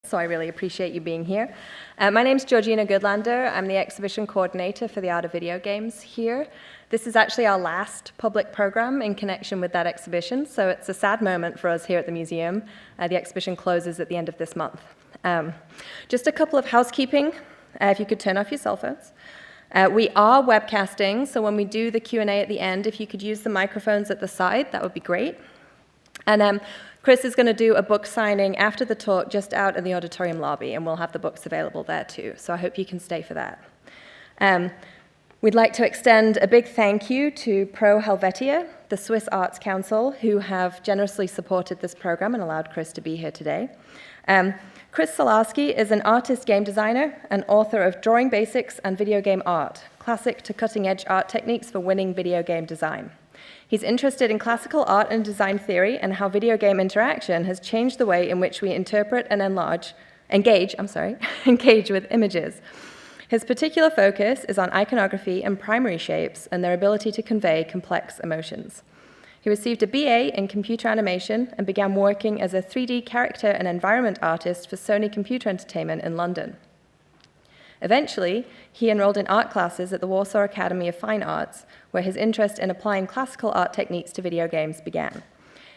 so I really appreciate you being here. My name's Georgina Goodlander. I'm the exhibition coordinator for the Art of Video Games here. This is actually our last public program in connection with that exhibition, so it's a sad moment for us here at the museum. The exhibition closes at the end of this month. Just a couple of housekeeping, if you could turn off your cell phones. We are webcasting, so when we do the Q&A at the end, if you could use the microphones at the side, that would be great. And Chris is going to do a book signing after the talk just out in the auditorium lobby, and we'll have the books available there too, so I hope you can stay for that. We'd like to extend a big thank you to Pro Helvetia, the Swiss Arts Council, who have generously supported this program and allowed Chris to be here today. Chris Solarski is an artist game designer and author of Drawing Basics and Video Game Art, classic to cutting-edge art techniques for winning video game design. He's interested in classical art and design theory and how video game interaction has changed the way in which we interpret and engage with images. His particular focus is on iconography and primary shapes and their ability to convey complex emotions. He received a BA in computer animation and began working as a 3D character and environment artist for Sony Computer Entertainment in London. Eventually, he enrolled in art classes at the Warsaw Academy of Fine Arts, where his interest in applying classical art techniques to video games began.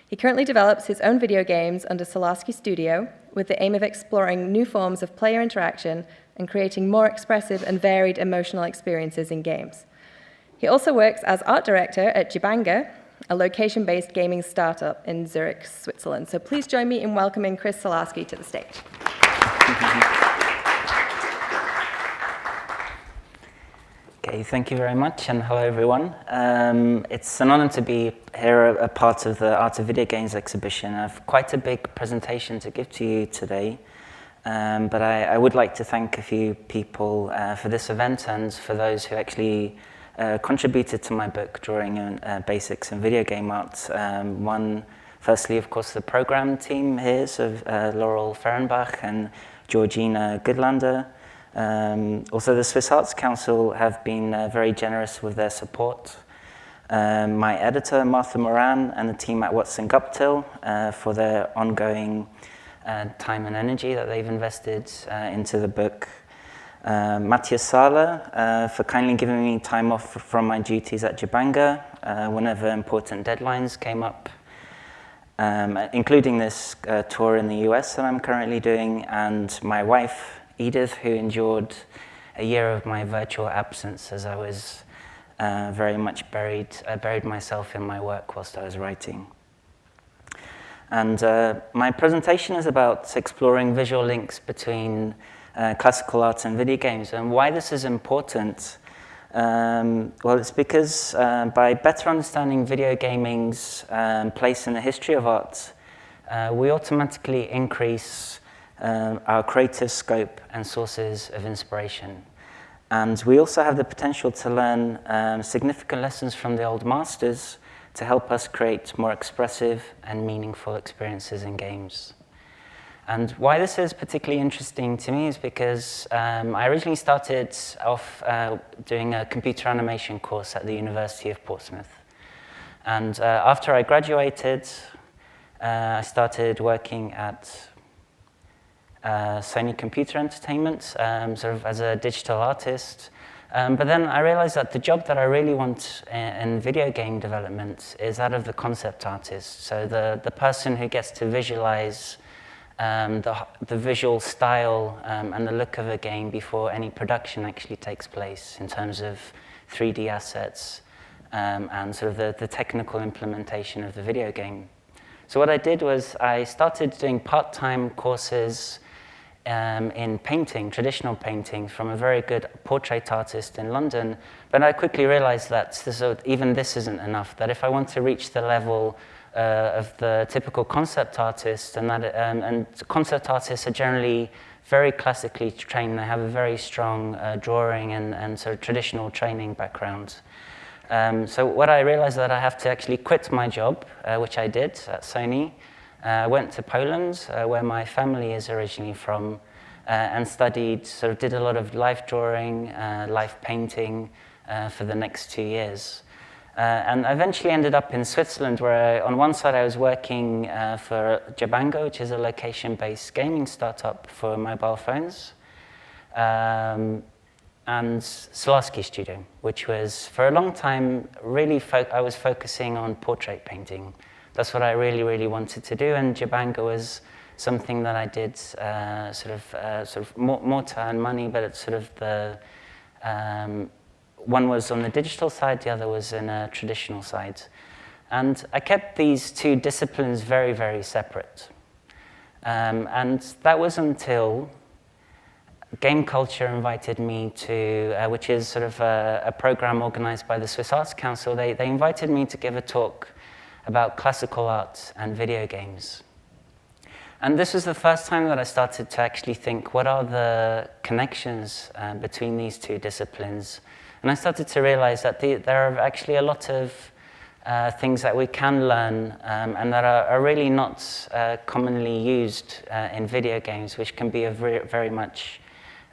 He currently develops his own video games under Solarski Studio with the aim of exploring new forms of player interaction and creating more expressive and varied emotional experiences in games. He also works as art director at Jibanga, a location-based gaming startup in Zurich, Switzerland. So please join me in welcoming Chris Solarski to the stage. Okay, thank you very much, and hello everyone. It's an honor to be here, a part of the Art of Video Games exhibition. I have quite a big presentation to give to you today, but I would like to thank a few people for this event and for those who actually contributed to my book, Drawing Basics and Video Game Art. Firstly, of course, the program team here, so Laurel Fehrenbach and Georgina Goodlander. Also, the Swiss Arts Council have been very generous with their support. My editor, Martha Moran, and the team at Watson Guptill for their ongoing time and energy that they've invested into the book. Matthias Sahler for kindly giving me time off from my duties at Jibanga whenever important deadlines came up, including this tour in the US that I'm currently doing, and my wife, Edith, who endured a year of my virtual absence as I was very much buried myself in my work whilst I was writing. And my presentation is about exploring visual links between classical art and video games. And why this is important? Well, it's because by better understanding video gaming's place in the history of art, we automatically increase our creative scope and sources of inspiration. And we also have the potential to learn significant lessons from the old masters to help us create more expressive and meaningful experiences in games. And why this is particularly interesting to me is because I originally started off doing a computer animation course at the University of Portsmouth. And after I graduated, I started working at Sony Computer Entertainment, sort of as a digital artist. But then I realized that the job that I really want in video game development is that of the concept artist. So the person who gets to visualize the visual style and the look of a game before any production actually takes place in terms of 3D assets and sort of the technical implementation of the video game. So what I did was I started doing part-time courses in painting, traditional painting, from a very good portrait artist in London. But I quickly realized that even this isn't enough, that if I want to reach the level of the typical concept artist, and concept artists are generally very classically trained, they have a very strong drawing and sort of traditional training background. So what I realized that I have to actually quit my job, which I did at Sony. I went to Poland, where my family is originally from, and did a lot of life drawing, life painting for the next 2 years. And I eventually ended up in Switzerland, where on one side I was working for Jabango, which is a location-based gaming startup for mobile phones, and Solarski Studio, which was, for a long time, really I was focusing on portrait painting. That's what I really, really wanted to do, and Jabango was something that I did sort of more to earn money, but it's sort of the one was on the digital side, the other was in a traditional side. And I kept these two disciplines very, very separate. And that was until Game Culture invited me to, which is sort of a program organized by the Swiss Arts Council. They invited me to give a talk about classical art and video games. And this was the first time that I started to actually think, what are the connections between these two disciplines? And I started to realize that there are actually a lot of things that we can learn and that are really not commonly used in video games, which can be of very much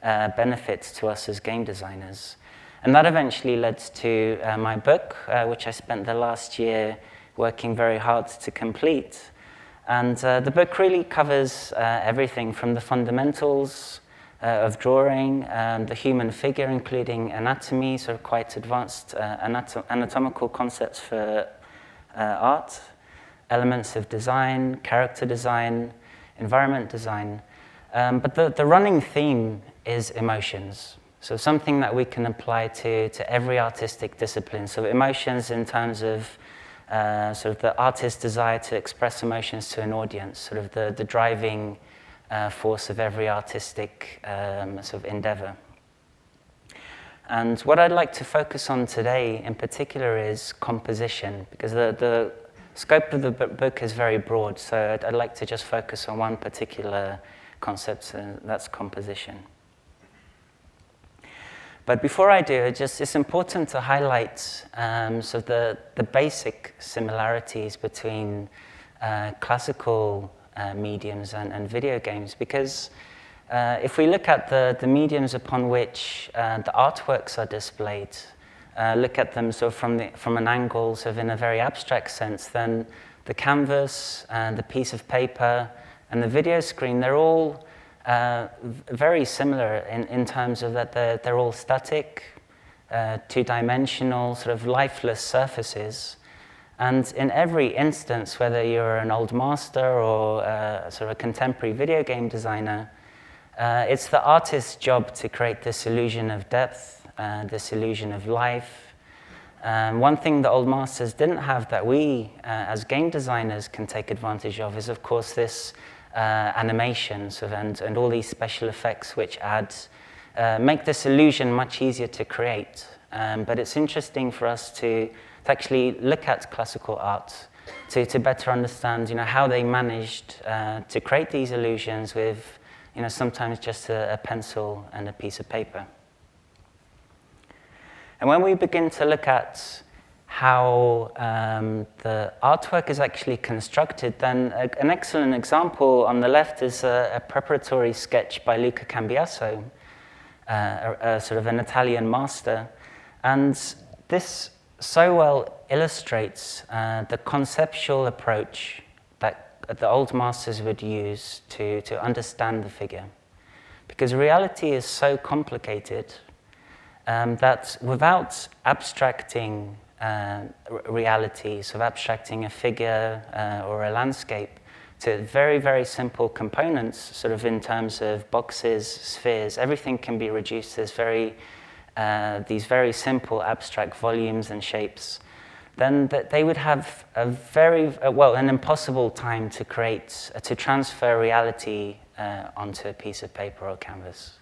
benefit to us as game designers. And that eventually led to my book, which I spent the last year working very hard to complete. And the book really covers everything from the fundamentals of drawing, the human figure, including anatomy, so quite advanced anatomical concepts for art, elements of design, character design, environment design. But the running theme is emotions. So something that we can apply to every artistic discipline. So emotions in terms of sort of the artist's desire to express emotions to an audience, sort of the driving force of every artistic sort of endeavor. And what I'd like to focus on today in particular is composition, because the scope of the book is very broad, so I'd like to just focus on one particular concept, and that's composition. But before I do, it's important to highlight so the basic similarities between classical mediums and video games, because if we look at the mediums upon which the artworks are displayed, look at them sort of from an angle sort of in a very abstract sense, then the canvas and the piece of paper and the video screen, they're all very similar in terms of that they're all static, two-dimensional, sort of lifeless surfaces. And in every instance, whether you're an old master or sort of a contemporary video game designer, it's the artist's job to create this illusion of depth, this illusion of life. One thing the old masters didn't have that we, as game designers, can take advantage of is, of course, this animations and all these special effects which make this illusion much easier to create. But it's interesting for us to actually look at classical art to better understand, how they managed to create these illusions with, sometimes just a pencil and a piece of paper. And when we begin to look at how the artwork is actually constructed, then an excellent example on the left is a preparatory sketch by Luca Cambiaso, sort of an Italian master. And this so well illustrates the conceptual approach that the old masters would use to understand the figure. Because reality is so complicated that without abstracting reality, so abstracting a figure or a landscape to very, very simple components, sort of in terms of boxes, spheres, everything can be reduced as these very simple abstract volumes and shapes. Then they would have an impossible time to transfer reality onto a piece of paper or canvas.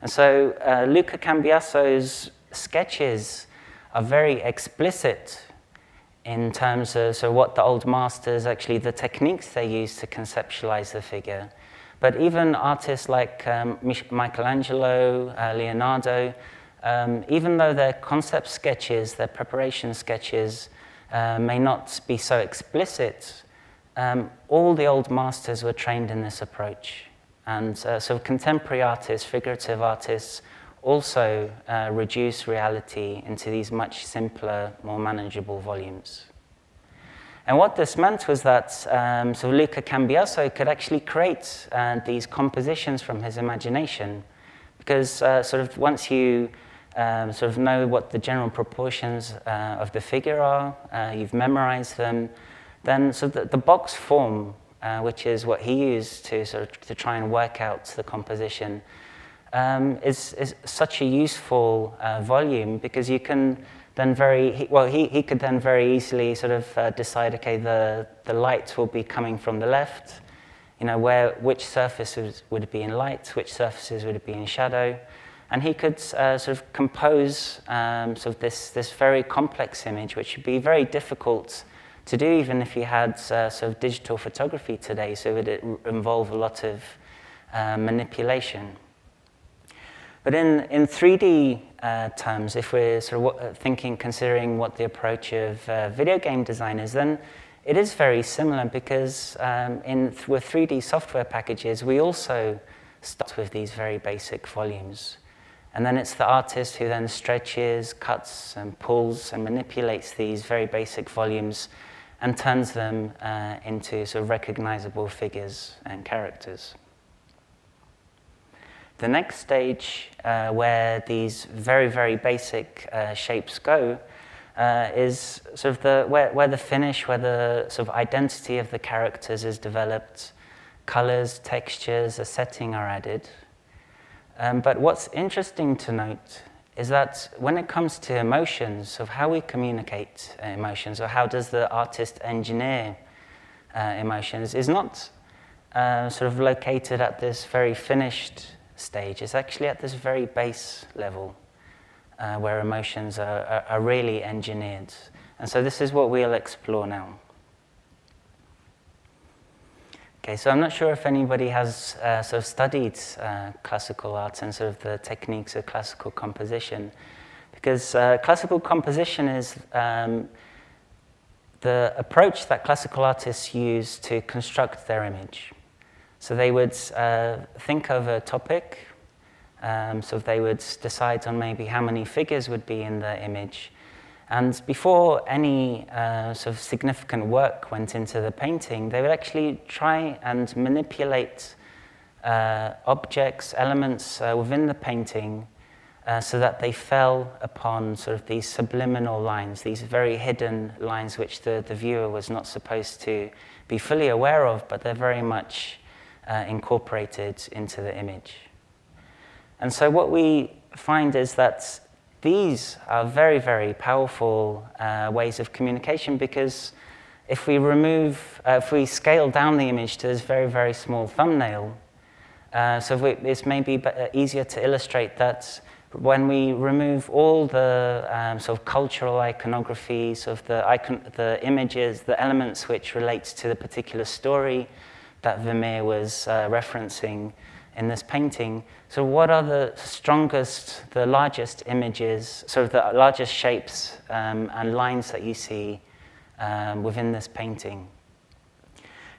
And so Luca Cambiaso's sketches are very explicit in terms of what the old masters, actually the techniques they use to conceptualize the figure. But even artists like Michelangelo, Leonardo, even though their concept sketches, their preparation sketches may not be so explicit, all the old masters were trained in this approach. And so contemporary artists, figurative artists, also reduce reality into these much simpler, more manageable volumes. And what this meant was that so Luca Cambiaso could actually create these compositions from his imagination, because sort of once you sort of know what the general proportions of the figure are, you've memorized them, then so the box form, which is what he used to try and work out the composition, is such a useful volume, because you can then he could then very easily sort of decide, okay, the light will be coming from the left, which surfaces would it be in light, which surfaces would it be in shadow, and he could sort of compose sort of this very complex image, which would be very difficult to do even if you had sort of digital photography today, so it would involve a lot of manipulation. But in 3D terms, if we're sort of considering what the approach of video game design is, then it is very similar, because with 3D software packages, we also start with these very basic volumes. And then it's the artist who then stretches, cuts, and pulls, and manipulates these very basic volumes and turns them into sort of recognizable figures and characters. The next stage where these very, very basic shapes go is sort of where the finish, where the sort of identity of the characters is developed, colors, textures, a setting are added. But what's interesting to note is that when it comes to emotions, of how we communicate emotions, or how does the artist engineer emotions, is not sort of located at this very finished stage. It's actually at this very base level where emotions are really engineered. And so this is what we'll explore now. Okay, so I'm not sure if anybody has sort of studied classical art and sort of the techniques of classical composition, because classical composition is the approach that classical artists use to construct their image. So they would think of a topic, so they would decide on maybe how many figures would be in the image. And before any sort of significant work went into the painting, they would actually try and manipulate objects, elements within the painting so that they fell upon sort of these subliminal lines, these very hidden lines which the viewer was not supposed to be fully aware of, but they're very much incorporated into the image. And so what we find is that these are very, very powerful ways of communication, because if we scale down the image to this very, very small thumbnail, it's maybe easier to illustrate that when we remove all the sort of cultural iconographies of the images, the elements which relate to the particular story that Vermeer was referencing in this painting. So what are the strongest, the largest images, sort of the largest shapes and lines that you see within this painting?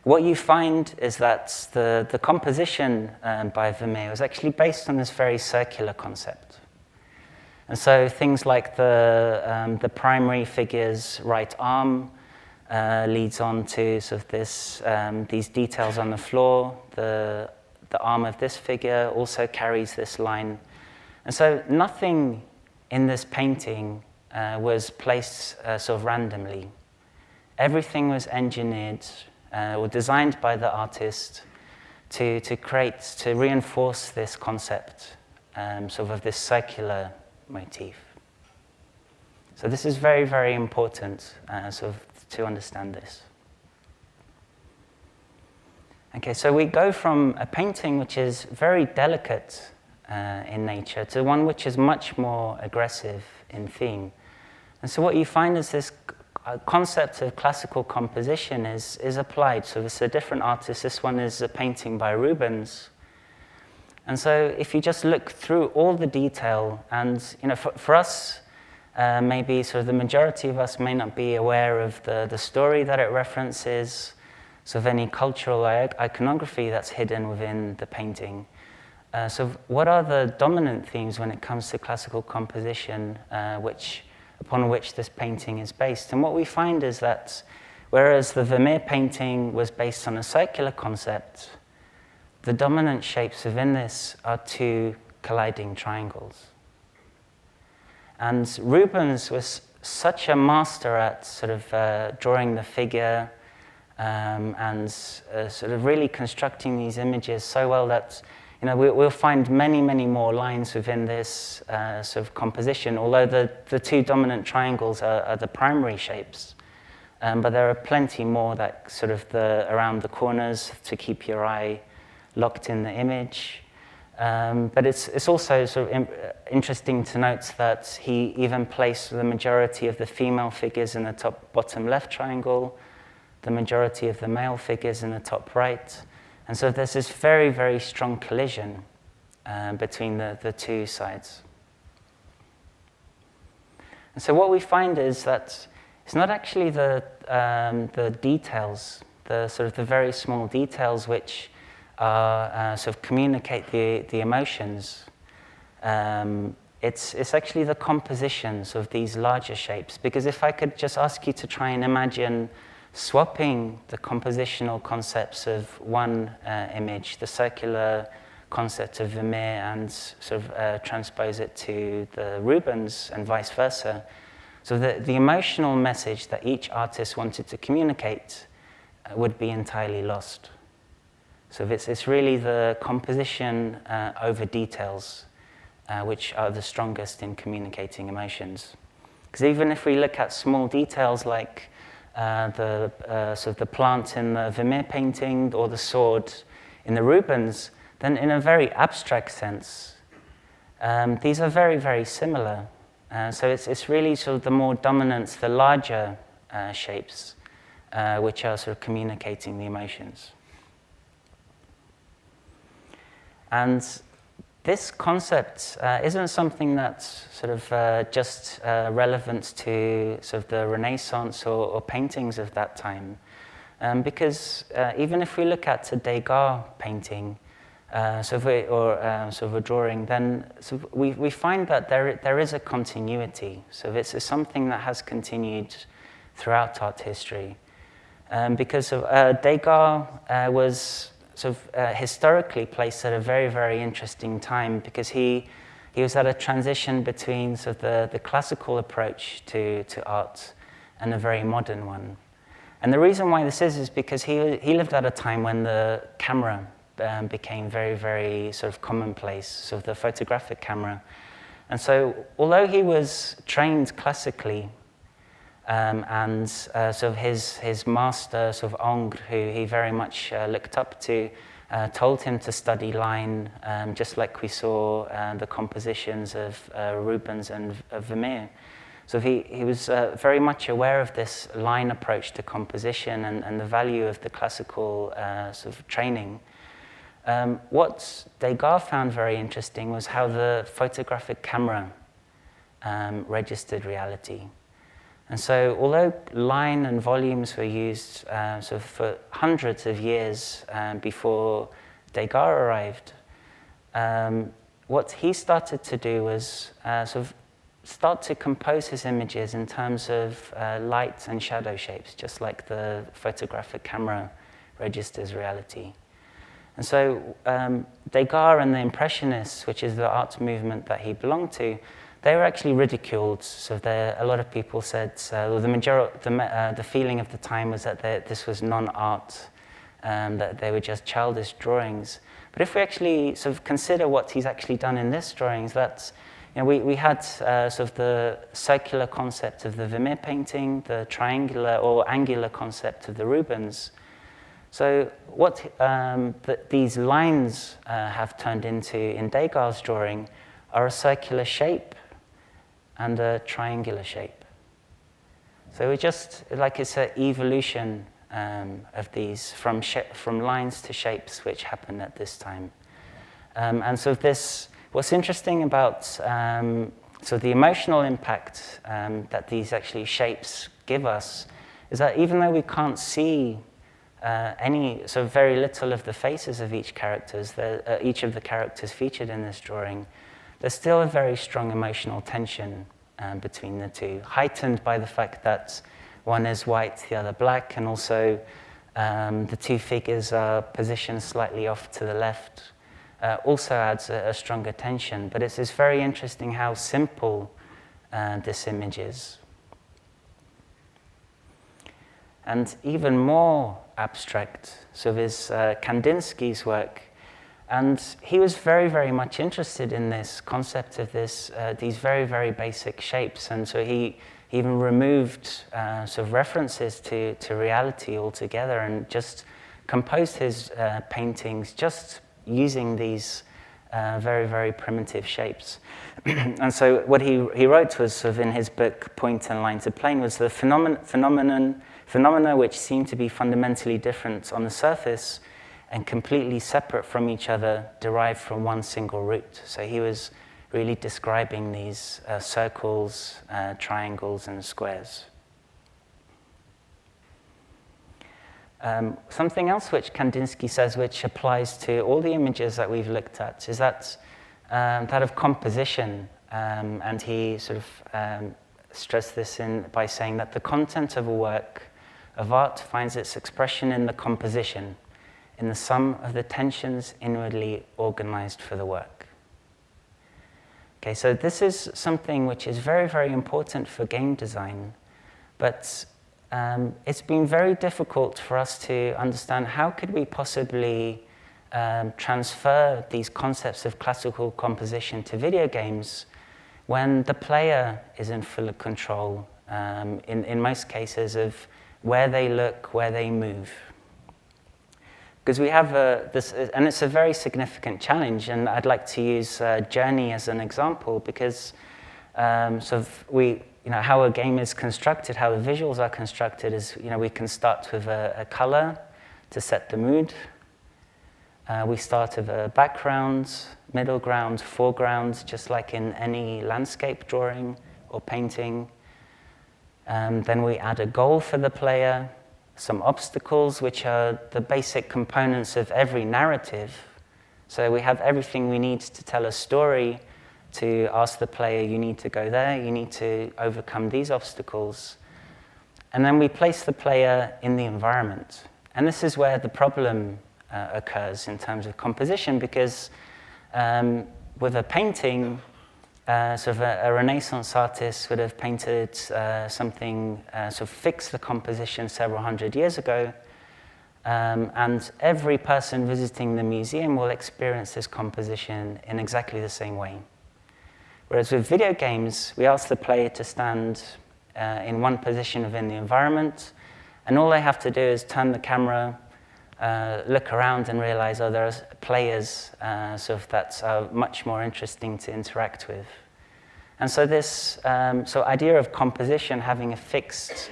What you find is that the composition by Vermeer was actually based on this very circular concept. And so things like the primary figure's right arm leads on to sort of these details on the floor. The arm of this figure also carries this line. And so nothing in this painting was placed sort of randomly. Everything was engineered or designed by the artist to reinforce this concept sort of this circular motif. So this is very, very important sort of to understand this. Okay, so we go from a painting which is very delicate in nature to one which is much more aggressive in theme. And so what you find is this concept of classical composition is applied. So it's a different artist. This one is a painting by Rubens. And so if you just look through all the detail, and for us, maybe sort of the majority of us may not be aware of the story that it references, so of any cultural iconography that's hidden within the painting. So what are the dominant themes when it comes to classical composition upon which this painting is based? And what we find is that whereas the Vermeer painting was based on a circular concept, the dominant shapes within this are two colliding triangles. And Rubens was such a master at sort of drawing the figure and sort of really constructing these images so well that we'll find many, many more lines within this sort of composition, although the two dominant triangles are the primary shapes. But there are plenty more that sort of around the corners to keep your eye locked in the image. But it's also sort of interesting to note that he even placed the majority of the female figures in the bottom left triangle, the majority of the male figures in the top right. And so there's this very, very strong collision between the two sides. And so what we find is that it's not actually the details, the very small details which sort of communicate the emotions. It's actually the compositions of these larger shapes. Because if I could just ask you to try and imagine swapping the compositional concepts of one image, the circular concept of Vermeer, and sort of transpose it to the Rubens and vice versa. So the emotional message that each artist wanted to communicate would be entirely lost. So it's really the composition over details which are the strongest in communicating emotions. Because even if we look at small details like sort of the plant in the Vermeer painting or the sword in the Rubens, then in a very abstract sense, these are very, very similar. So it's really sort of the more dominant, the larger shapes, which are sort of communicating the emotions. And this concept isn't something that's sort of just relevant to sort of the Renaissance or paintings of that time. Because even if we look at a Degas painting, sort of a drawing, then we find that there is a continuity. So it's something that has continued throughout art history. Because Degas was sort of historically placed at a very, very interesting time, because he was at a transition between sort of the classical approach to art and a very modern one. And the reason why this is because he lived at a time when the camera became very, very sort of commonplace, sort of the photographic camera. And so although he was trained classically, and sort of his master, sort of Ingres, who he very much looked up to, told him to study line, just like we saw the compositions of Rubens and of Vermeer. So he was very much aware of this line approach to composition and the value of the classical sort of training. What Degas found very interesting was how the photographic camera registered reality. And so although line and volumes were used sort of for hundreds of years before Degas arrived, what he started to do was sort of start to compose his images in terms of light and shadow shapes, just like the photographic camera registers reality. And so Degas and the Impressionists, which is the art movement that he belonged to, they were actually ridiculed. So a lot of people said, the feeling of the time was that this was non-art, that they were just childish drawings. But if we actually sort of consider what he's actually done in this drawings, that's, we had sort of the circular concept of the Vermeer painting, the triangular or angular concept of the Rubens. So what these lines have turned into in Degas' drawing are a circular shape and a triangular shape. So it's just like it's an evolution of these from lines to shapes which happen at this time. And so what's interesting about so the emotional impact that these actually shapes give us is that even though we can't see so very little of the faces of each of the characters featured in this drawing, there's still a very strong emotional tension between the two, heightened by the fact that one is white, the other black, and also the two figures are positioned slightly off to the left. Also adds a stronger tension, but it's very interesting how simple this image is. And even more abstract, is Kandinsky's work. And he was very, very much interested in this concept of these very, very basic shapes. And so he even removed references to reality altogether and just composed his paintings just using these very, very primitive shapes. And so what he wrote was in his book, Point and Line to Plane, was the phenomena which seem to be fundamentally different on the surface and completely separate from each other, derived from one single root. So he was really describing these circles, triangles, and squares. Something else which Kandinsky says, which applies to all the images that we've looked at, is that of composition. And he stressed this by saying that the content of a work of art finds its expression in the composition, in the sum of the tensions inwardly organized for the work. Okay, so this is something which is very, very important for game design, but it's been very difficult for us to understand how could we possibly transfer these concepts of classical composition to video games when the player is in full control, in most cases, of where they look, where they move. Because we have this, and it's a very significant challenge, and I'd like to use Journey as an example, because how a game is constructed, how the visuals are constructed is, we can start with a color to set the mood. We start with a background, middle ground, foreground, just like in any landscape drawing or painting. Then we add a goal for the player, some obstacles, which are the basic components of every narrative. So we have everything we need to tell a story, to ask the player, you need to go there, you need to overcome these obstacles. And then we place the player in the environment. And this is where the problem occurs in terms of composition, because with a painting, a Renaissance artist would have painted something, fixed the composition several hundred years ago, and every person visiting the museum will experience this composition in exactly the same way. Whereas with video games, we ask the player to stand in one position within the environment, and all they have to do is turn the camera, look around and realize, there are players that are much more interesting to interact with. And so this idea of composition, having a fixed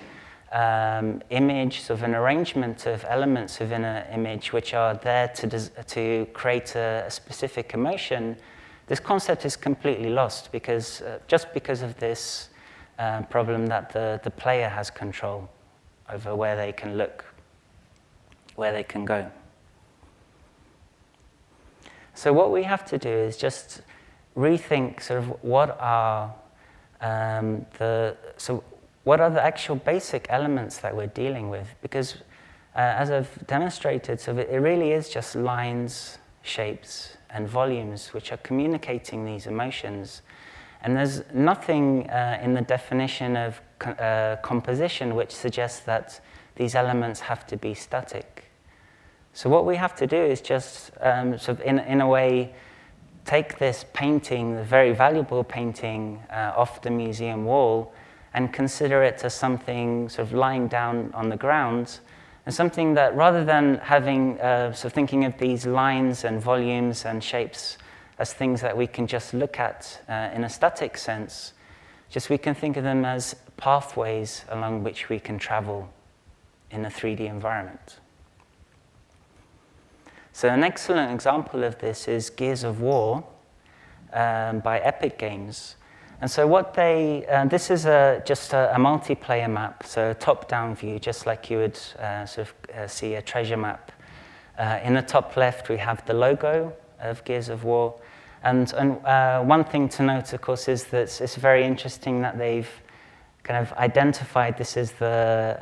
image, an arrangement of elements within an image which are there to create a specific emotion, this concept is completely lost because of this problem that the player has control over where they can look, where they can go. So what we have to do is just rethink what are the actual basic elements that we're dealing with, because as I've demonstrated, it really is just lines, shapes, and volumes which are communicating these emotions. And there's nothing in the definition of composition which suggests that these elements have to be static. So what we have to do is just, in a way, take this painting, the very valuable painting, off the museum wall, and consider it as something lying down on the ground, and something that, rather than having, thinking of these lines and volumes and shapes as things that we can just look at in a static sense, we can think of them as pathways along which we can travel in a 3D environment. So an excellent example of this is Gears of War by Epic Games. And so this is just a multiplayer map, so a top-down view, just like you would see a treasure map. In the top left, we have the logo of Gears of War. And one thing to note, of course, is that it's very interesting that they've kind of identified this as the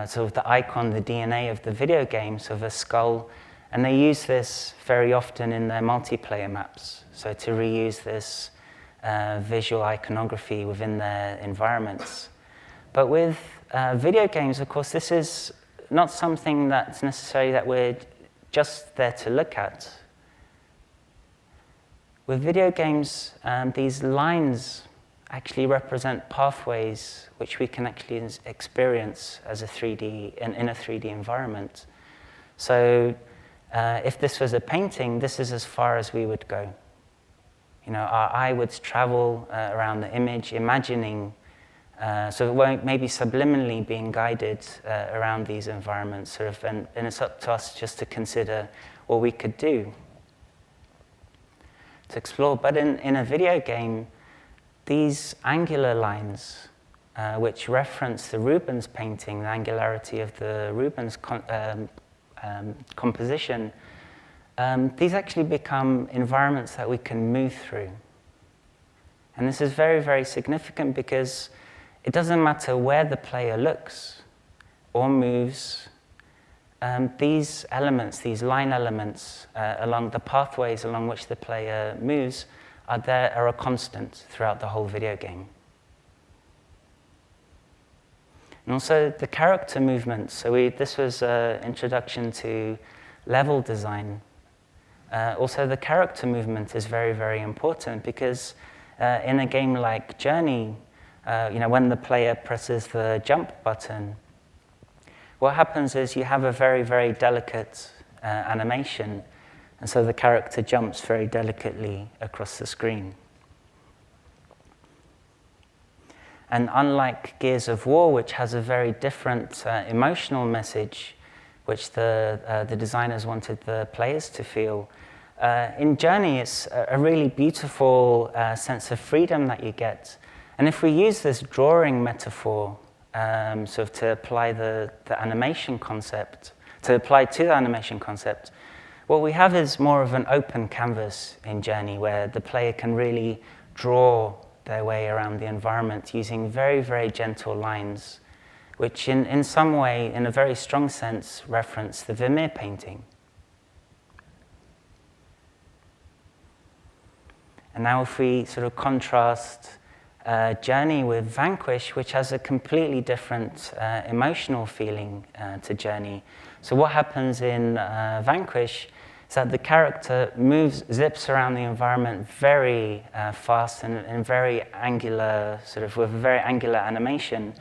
sort of the icon, the DNA of the video game, sort of a skull. And they use this very often in their multiplayer maps, so to reuse this visual iconography within their environments. But with video games, of course, this is not something that's necessarily that we're just there to look at. With video games, these lines actually represent pathways which we can actually experience as in a 3D environment. So if this was a painting, this is as far as we would go. Our eye would travel around the image, imagining, so maybe subliminally being guided around these environments, and it's up to us just to consider what we could do to explore. But in a video game, these angular lines, which reference the Rubens painting, the angularity of the Rubens composition, these actually become environments that we can move through. And this is very, very significant because it doesn't matter where the player looks or moves. These elements, these line elements along the pathways along which the player moves are a constant throughout the whole video game. And also the character movements. So this was an introduction to level design. Also the character movement is very, very important because in a game like Journey, when the player presses the jump button, what happens is you have a very, very delicate animation, and so the character jumps very delicately across the screen. And unlike Gears of War, which has a very different emotional message, which the designers wanted the players to feel, in Journey it's a really beautiful sense of freedom that you get. And if we use this drawing metaphor sort of to apply the animation concept, to the animation concept, what we have is more of an open canvas in Journey where the player can really draw their way around the environment using very, very gentle lines, which in some way, in a very strong sense, reference the Vermeer painting. And now if we sort of contrast Journey with Vanquish, which has a completely different emotional feeling to Journey. So what happens in Vanquish is that the character zips around the environment very fast and very angular, sort of with a very angular animation.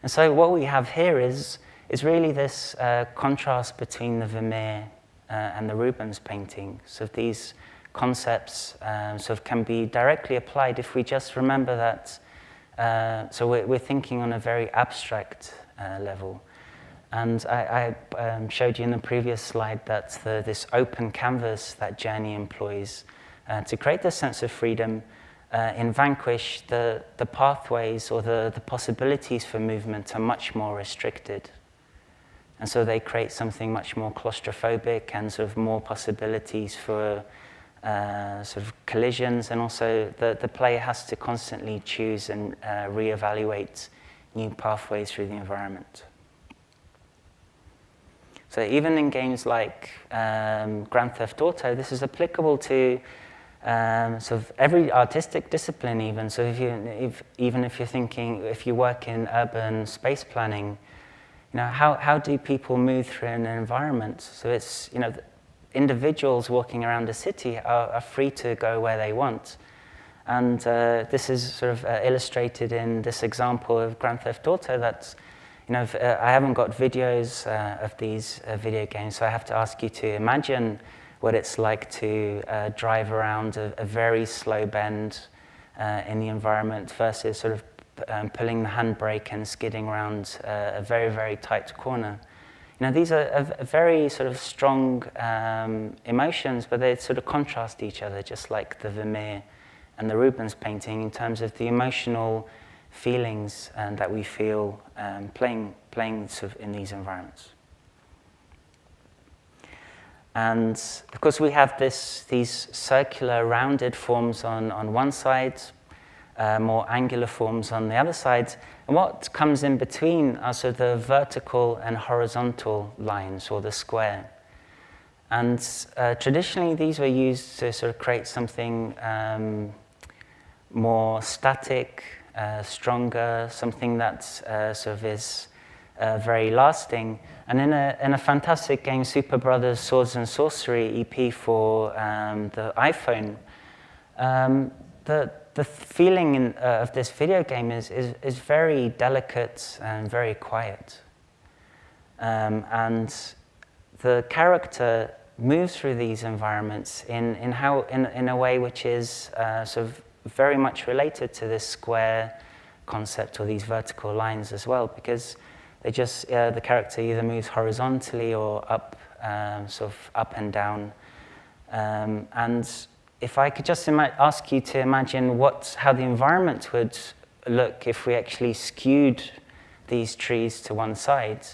And so what we have here is really this contrast between the Vermeer and the Rubens painting. So these concepts sort of can be directly applied if we just remember that. So we're thinking on a very abstract level. And I showed you in the previous slide that this open canvas that Journey employs to create this sense of freedom. In Vanquish, the pathways or the possibilities for movement are much more restricted. And so they create something much more claustrophobic and sort of more possibilities for sort of collisions, and also the player has to constantly choose and reevaluate new pathways through the environment. So even in games like Grand Theft Auto, this is applicable to sort of every artistic discipline even. So even if you're thinking, if you work in urban space planning, how do people move through an environment? So it's, individuals walking around a city are free to go where they want. And this is sort of illustrated in this example of Grand Theft Auto that, I haven't got videos of these video games, so I have to ask you to imagine what it's like to drive around a very slow bend in the environment versus sort of pulling the handbrake and skidding around a very, very tight corner. These are very sort of strong emotions, but they sort of contrast each other, just like the Vermeer and the Rubens painting in terms of the emotional feelings that we feel playing sort of in these environments. And of course we have these circular rounded forms on one side, more angular forms on the other side, and what comes in between are sort of the vertical and horizontal lines, or the square. And traditionally these were used to sort of create something more static, stronger, something that sort of is very lasting. And in a fantastic game, Super Brothers Swords and Sorcery EP for the iPhone, the feeling of this video game is very delicate and very quiet. And the character moves through these environments in a way which is sort of very much related to this square concept, or these vertical lines as well, because they just the character either moves horizontally or up, sort of up and down. And if I could just ask you to imagine how the environment would look if we actually skewed these trees to one side,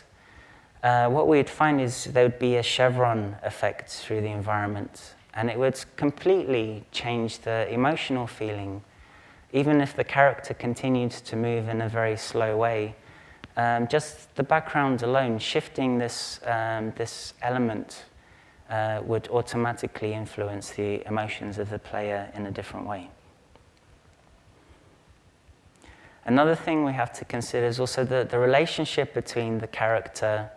what we'd find is there would be a chevron effect through the environment, and it would completely change the emotional feeling, even if the character continued to move in a very slow way. Just the background alone, shifting this element would automatically influence the emotions of the player in a different way. Another thing we have to consider is also the relationship between the character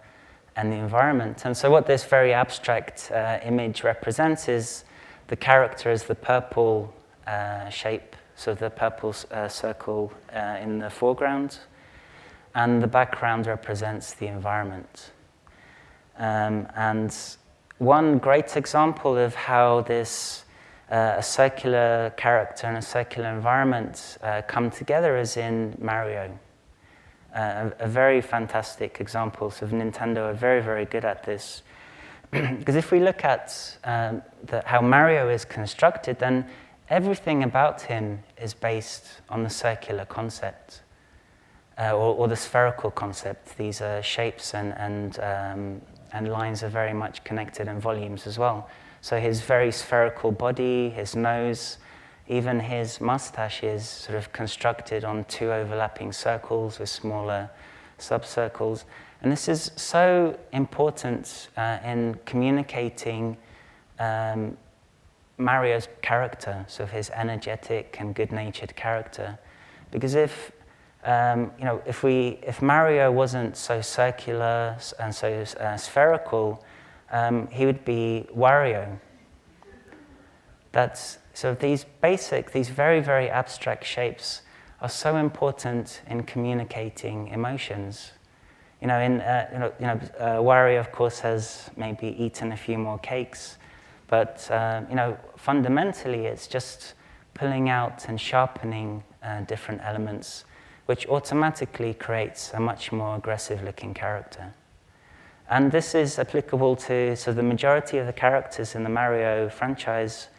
and the environment. And so what this very abstract image represents is the character as the purple shape, so the purple circle in the foreground, and the background represents the environment. And one great example of how this a circular character and a circular environment come together is in Mario. A very fantastic example. So Nintendo are very, very good at this. Because if we look at how Mario is constructed, then everything about him is based on the circular concept, or the spherical concept. These shapes and lines are very much connected in volumes as well. So his very spherical body, his nose, even his mustache is sort of constructed on two overlapping circles with smaller subcircles. And this is so important in communicating Mario's character, so his energetic and good-natured character. Because if Mario wasn't so circular and so spherical, he would be Wario. So these very, very abstract shapes are so important in communicating emotions. Wario, of course, has maybe eaten a few more cakes, but fundamentally, it's just pulling out and sharpening different elements, which automatically creates a much more aggressive-looking character. And this is applicable to the majority of the characters in the Mario franchise,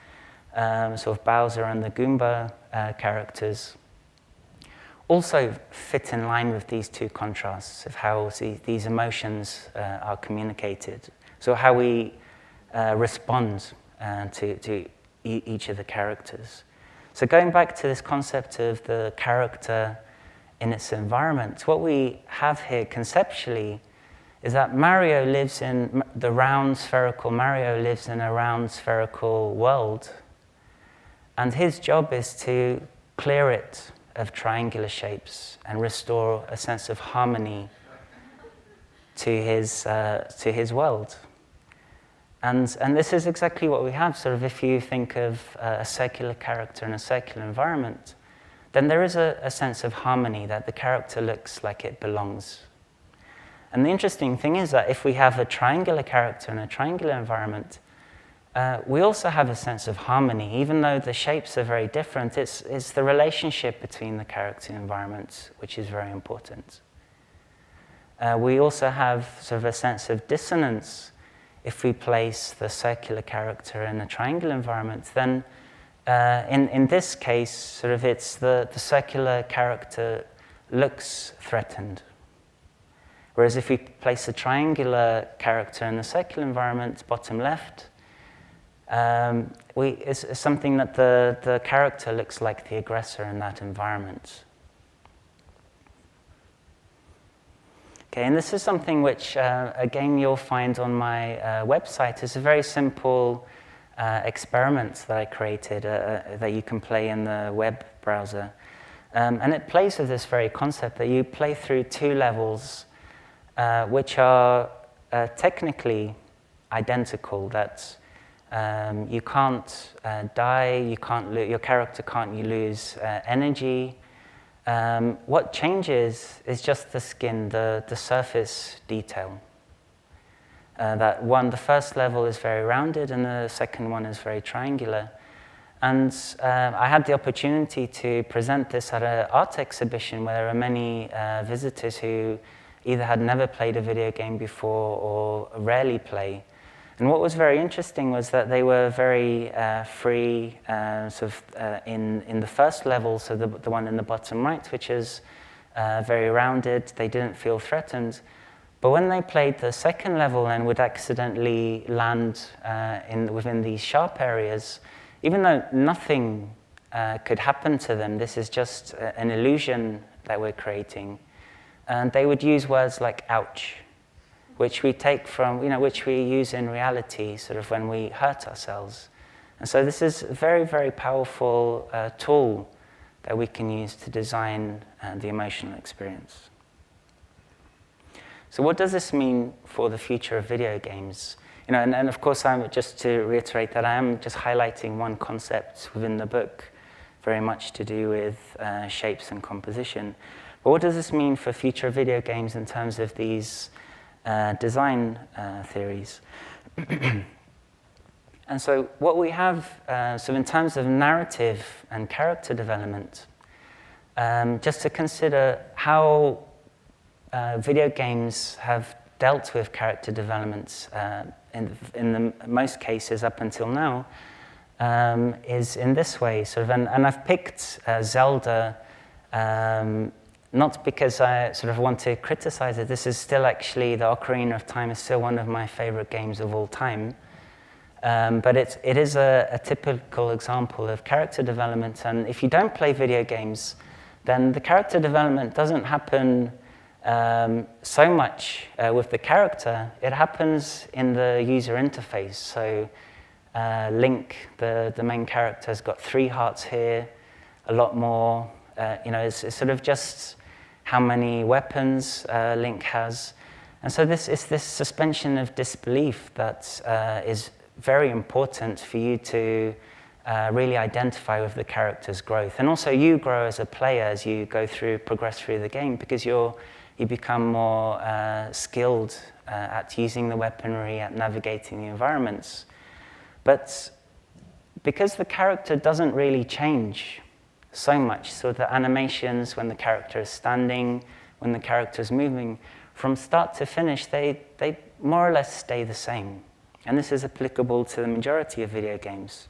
sort of Bowser and the Goomba characters, also fit in line with these two contrasts of how these emotions are communicated. So how we respond to each of the characters. So going back to this concept of the character in its environment, what we have here conceptually is that Mario lives in a round spherical world, and his job is to clear it of triangular shapes and restore a sense of harmony to his world. And this is exactly what we have. Sort of if you think of a circular character in a circular environment, then there is a sense of harmony, that the character looks like it belongs. And the interesting thing is that if we have a triangular character in a triangular environment, we also have a sense of harmony. Even though the shapes are very different, it's the relationship between the character and environment which is very important. We also have sort of a sense of dissonance. If we place the circular character in a triangular environment, then in this case, sort of it's the circular character looks threatened. Whereas if we place a triangular character in the circular environment, bottom left, it's something that the character looks like the aggressor in that environment. Okay, and this is something which, again, you'll find on my website. It's a very simple experiment that I created that you can play in the web browser. And it plays with this very concept that you play through 2 levels which are technically identical, that you can't die, your character can't lose energy. What changes is just the skin, the surface detail. The first level is very rounded and the second one is very triangular. And I had the opportunity to present this at an art exhibition where there are many visitors who either had never played a video game before or rarely play. And what was very interesting was that they were very free in the first level, so the one in the bottom right, which is very rounded. They didn't feel threatened. But when they played the second level and would accidentally land within these sharp areas, even though nothing could happen to them, this is just an illusion that we're creating, and they would use words like ouch, which we take from, which we use in reality, sort of when we hurt ourselves. And so this is a very, very powerful tool that we can use to design the emotional experience. So what does this mean for the future of video games? And of course, just to reiterate that I am just highlighting one concept within the book, very much to do with shapes and composition. But what does this mean for future video games in terms of these design theories? And so what we have, so in terms of narrative and character development, just to consider how video games have dealt with character development in the most cases up until now, is in this way. And I've picked Zelda, not because I sort of want to criticize it. This is still actually, the Ocarina of Time is still one of my favorite games of all time. But it is a typical example of character development. And if you don't play video games, then the character development doesn't happen so much with the character. It happens in the user interface. So Link, the main character, has got 3 hearts here, a lot more. It's sort of just how many weapons Link has. And so it's this suspension of disbelief that is very important for you to really identify with the character's growth. And also you grow as a player as you progress through the game, because you become more skilled at using the weaponry, at navigating the environments. But because the character doesn't really change so much, so the animations, when the character is standing, when the character is moving, from start to finish, they more or less stay the same. And this is applicable to the majority of video games.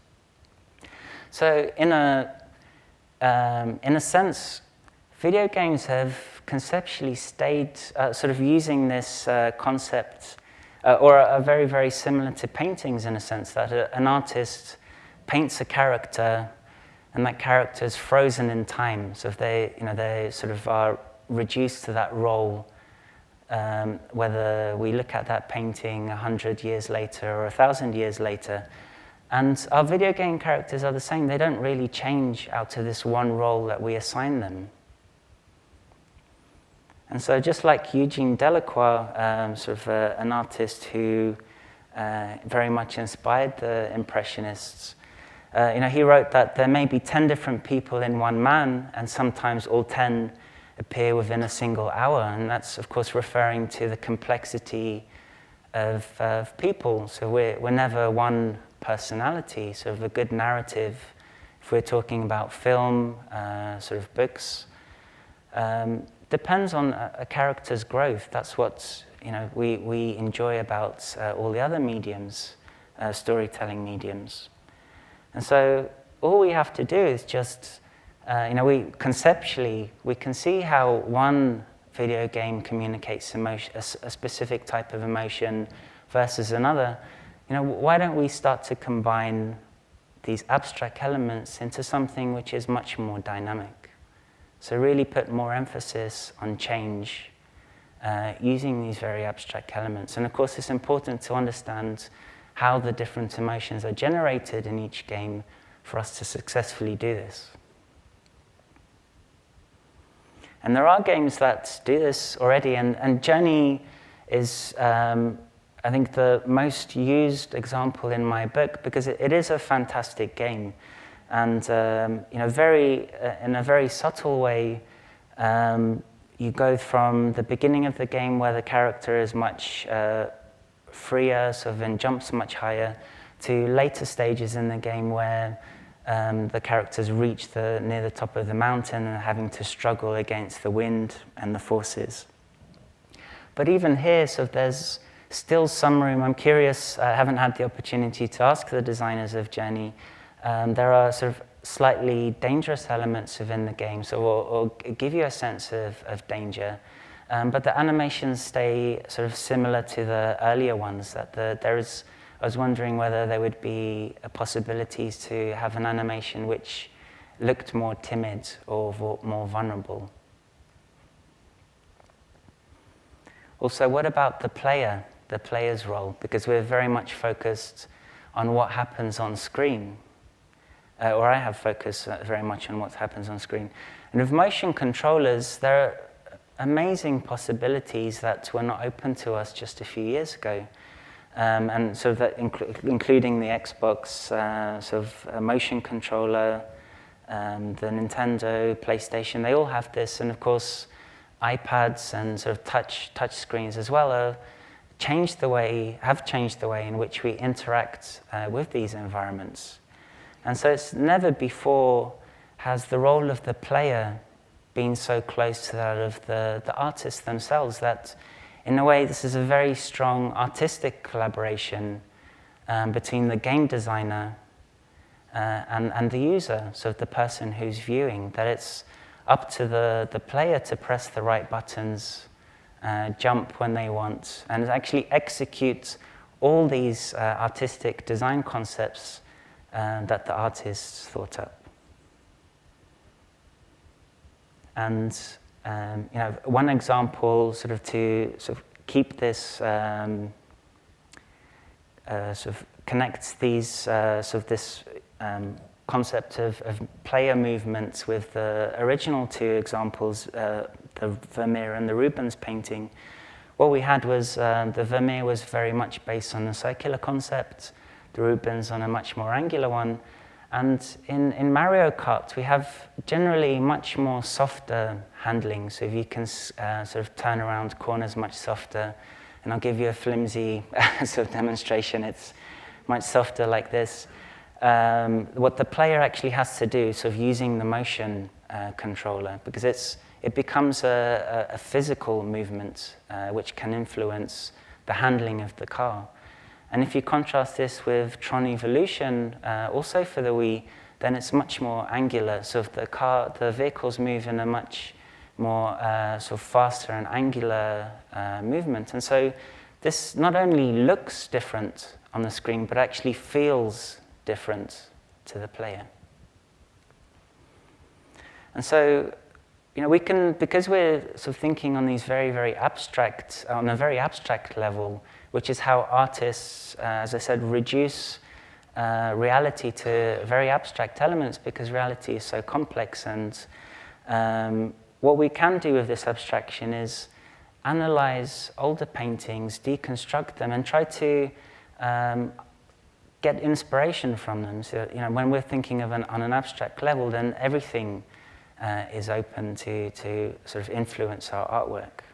So in a sense, video games have conceptually stayed sort of using this concept, or are very, very similar to paintings in a sense, that an artist paints a character and that character is frozen in time. So if they sort of are reduced to that role, whether we look at that painting 100 years later or 1,000 years later. And our video game characters are the same. They don't really change out of this one role that we assign them. And so just like Eugene Delacroix, an artist who very much inspired the Impressionists, he wrote that there may be 10 different people in one man, and sometimes all 10 appear within a single hour. And that's, of course, referring to the complexity of people. So we're never one personality. Sort of a good narrative, if we're talking about film, sort of books, depends on a character's growth. That's what we enjoy about all the other mediums, storytelling mediums. And so all we have to do is just, conceptually, we can see how one video game communicates emotion, a specific type of emotion versus another. Why don't we start to combine these abstract elements into something which is much more dynamic? So really put more emphasis on change using these very abstract elements. And of course, it's important to understand how the different emotions are generated in each game for us to successfully do this. And there are games that do this already, and Journey is, I think, the most used example in my book because it is a fantastic game. And in a very subtle way, you go from the beginning of the game where the character is much freer, and jumps much higher, to later stages in the game where the characters reach near the top of the mountain and having to struggle against the wind and the forces. But even here, there's still some room. I'm curious, I haven't had the opportunity to ask the designers of Journey. There are slightly dangerous elements within the game, or give you a sense of danger. But the animations stay similar to the earlier ones. I was wondering whether there would be possibilities to have an animation which looked more timid or more vulnerable. Also, what about the player's role? Because we're very much focused on what happens on screen. Or I have focused very much on what happens on screen. And with motion controllers, there are amazing possibilities that were not open to us just a few years ago. And that including the Xbox a motion controller, the Nintendo, PlayStation, they all have this. And of course, iPads and touch screens as well have changed the way in which we interact with these environments. And so it's never before has the role of the player been so close to that of the artists themselves that, in a way, this is a very strong artistic collaboration between the game designer and the user, the person who's viewing, that it's up to the player to press the right buttons, jump when they want, and actually execute all these artistic design concepts that the artists thought up. And one example, to keep this, connects these, this concept of player movements with the original two examples, the Vermeer and the Rubens painting. What we had was the Vermeer was very much based on a circular concept, the Rubens on a much more angular one. And in Mario Kart, we have generally much more softer handling. So if you can turn around corners much softer, and I'll give you a flimsy demonstration. It's much softer like this. What the player actually has to do, using the motion controller, because it becomes a physical movement which can influence the handling of the car. And if you contrast this with Tron Evolution, also for the Wii, then it's much more angular. So if the vehicles move in a much more faster and angular movement. And so this not only looks different on the screen, but actually feels different to the player. And so, we can, because we're thinking on these very, very abstract, on a very abstract level, which is how artists, as I said, reduce reality to very abstract elements because reality is so complex. And what we can do with this abstraction is analyze older paintings, deconstruct them, and try to get inspiration from them. So, when we're thinking of on an abstract level, then everything is open to influence our artwork.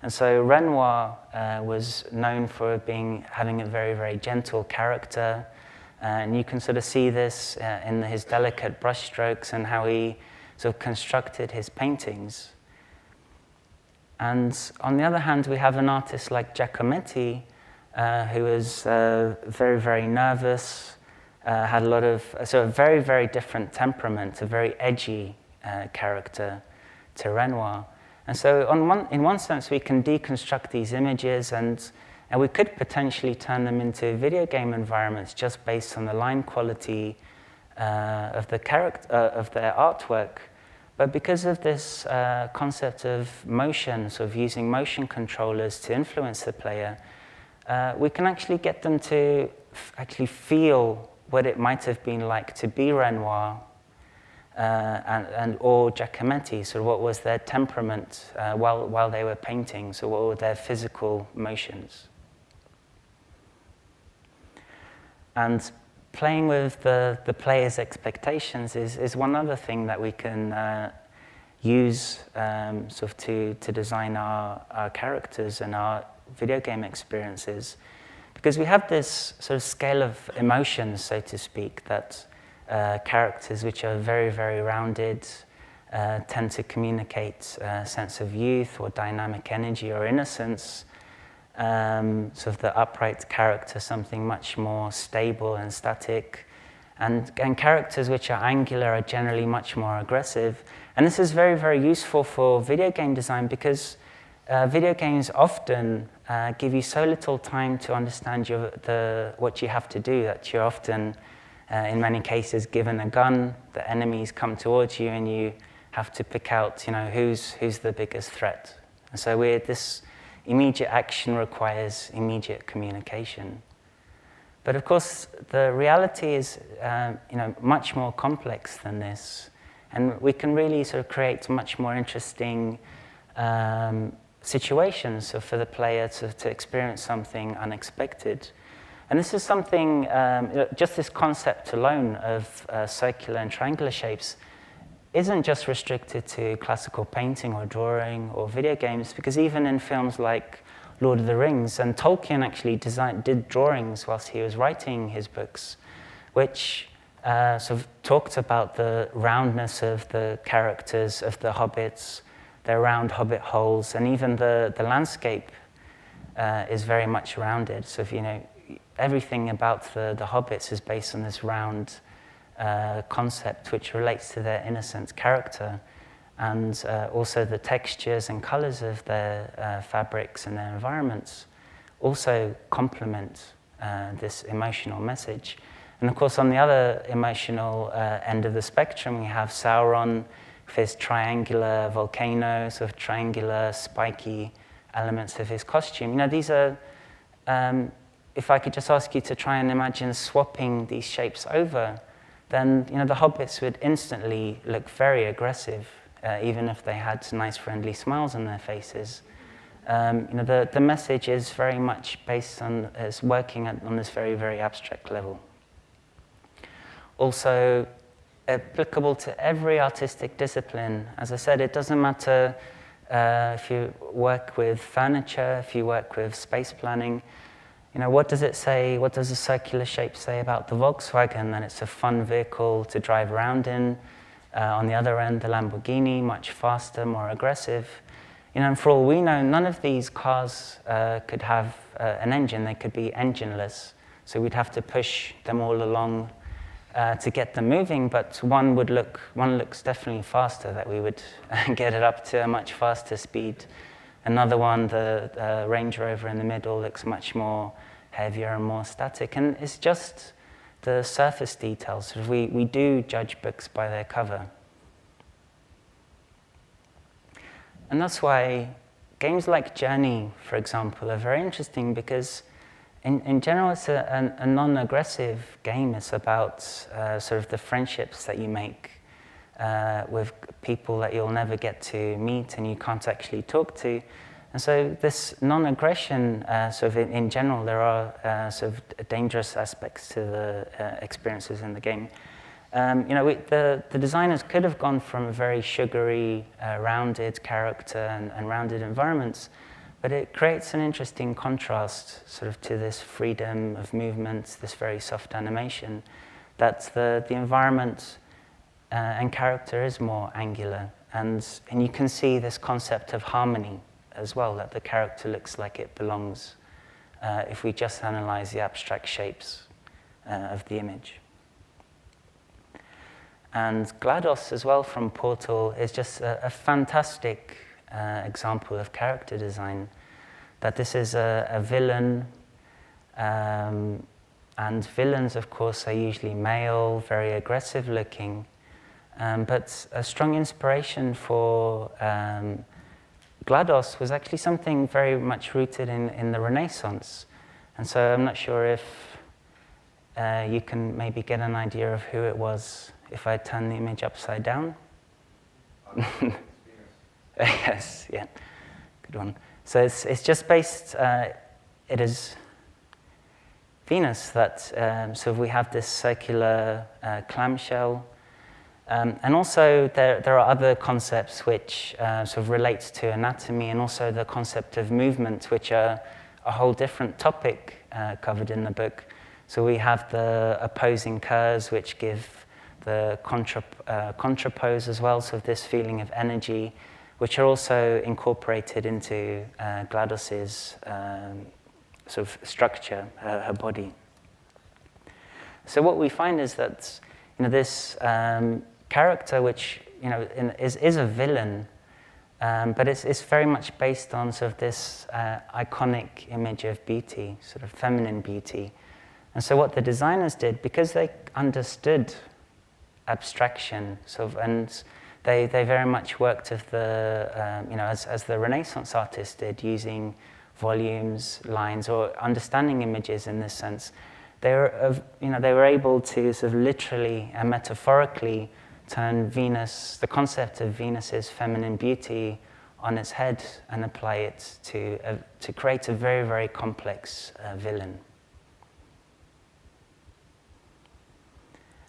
And so Renoir was known for having a very, very gentle character. And you can see this in his delicate brushstrokes and how he constructed his paintings. And on the other hand, we have an artist like Giacometti, who is very, very nervous, had a lot of a very, very different temperament, a very edgy character to Renoir. And so in one sense, we can deconstruct these images and we could potentially turn them into video game environments just based on the line quality of the character, of their artwork. But because of this concept of motion, sort of using motion controllers to influence the player, we can actually get them to actually feel what it might have been like to be Renoir or Giacometti. So what was their temperament while they were painting? So what were their physical motions? And playing with the player's expectations is one other thing that we can use sort of to design our characters and our video game experiences. Because we have this sort of scale of emotions, so to speak, that characters which are very, very rounded tend to communicate a sense of youth or dynamic energy or innocence. Sort of the upright character, something much more stable and static. And characters which are angular are generally much more aggressive. And this is very, very useful for video game design because video games often give you so little time to understand what you have to do that you're often, in many cases, given a gun, the enemies come towards you, and you have to pick out, who's the biggest threat. And so this immediate action requires immediate communication. But of course, the reality is, much more complex than this, and we can really sort of create much more interesting situations for the player to experience something unexpected. And this is something, just this concept alone of circular and triangular shapes isn't just restricted to classical painting or drawing or video games, because even in films like Lord of the Rings, and Tolkien actually did drawings whilst he was writing his books, which sort of talked about the roundness of the characters of the hobbits, their round hobbit holes, and even the landscape is very much rounded. So everything about the hobbits is based on this round concept which relates to their innocent character, and also the textures and colors of their fabrics and their environments also complement this emotional message. And of course, on the other emotional end of the spectrum, we have Sauron with his triangular volcano, sort of triangular, spiky elements of his costume. These are, if I could just ask you to try and imagine swapping these shapes over, then the hobbits would instantly look very aggressive, even if they had nice friendly smiles on their faces. The message is very much based on, is working on this very, very abstract level. Also applicable to every artistic discipline. As I said, it doesn't matter if you work with furniture, if you work with space planning. What does it say? What does a circular shape say about the Volkswagen? That it's a fun vehicle to drive around in. On the other end, the Lamborghini, much faster, more aggressive. And for all we know, none of these cars could have an engine. They could be engineless. So we'd have to push them all along to get them moving. But one looks definitely faster, that we would get it up to a much faster speed. Another one, the Range Rover in the middle, looks much more heavier and more static. And it's just the surface details. We do judge books by their cover. And that's why games like Journey, for example, are very interesting, because in general, it's a non-aggressive game. It's about sort of the friendships that you make with people that you'll never get to meet and you can't actually talk to. And so this non-aggression, sort of in general, there are sort of dangerous aspects to the experiences in the game. The designers could have gone from a very sugary, rounded character and rounded environments, but it creates an interesting contrast sort of to this freedom of movement, this very soft animation, that the environment and character is more angular. And you can see this concept of harmony as well, that the character looks like it belongs if we just analyze the abstract shapes of the image. And GLaDOS as well from Portal is just a fantastic example of character design. That this is a villain, and villains, of course, are usually male, very aggressive looking. But a strong inspiration for GLaDOS was actually something very much rooted in the Renaissance. And so I'm not sure if you can maybe get an idea of who it was if I turn the image upside down. Yes, yeah, good one. So it's just based, it is Venus that, so we have this circular clamshell. And also there are other concepts which sort of relate to anatomy, and also the concept of movement, which are a whole different topic covered in the book. So we have the opposing curves, which give the contrapose as well, so this feeling of energy, which are also incorporated into GLaDOS's sort of structure, her body. So what we find is that this character, which is a villain, but it's very much based on sort of this iconic image of beauty, sort of feminine beauty. And so what the designers did, because they understood abstraction, and they very much worked with the as the Renaissance artists did, using volumes, lines, or understanding images in this sense. They were able to sort of literally and metaphorically turn Venus, the concept of Venus's feminine beauty, on its head and apply it to create a very, very complex villain.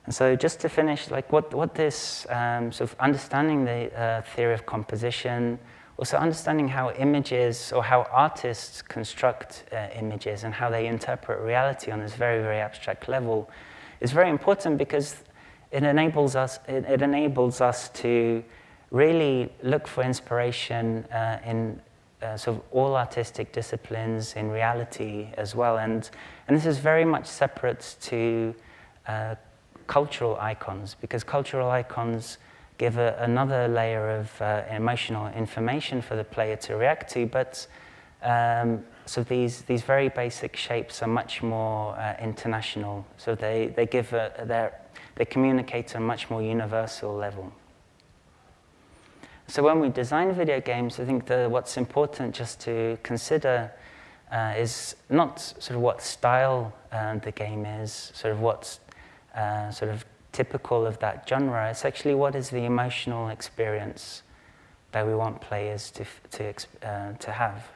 And so just to finish, like what this sort of understanding the theory of composition, also understanding how images or how artists construct images and how they interpret reality on this very, very abstract level is very important, because it enables us to really look for inspiration in sort of all artistic disciplines, in reality as well. And this is very much separate to cultural icons, because cultural icons give another layer of emotional information for the player to react to, but so these very basic shapes are much more international. So they communicate on a much more universal level. So when we design video games, I think what's important just to consider is not sort of what style the game is, sort of what's sort of typical of that genre. It's actually what is the emotional experience that we want players to have.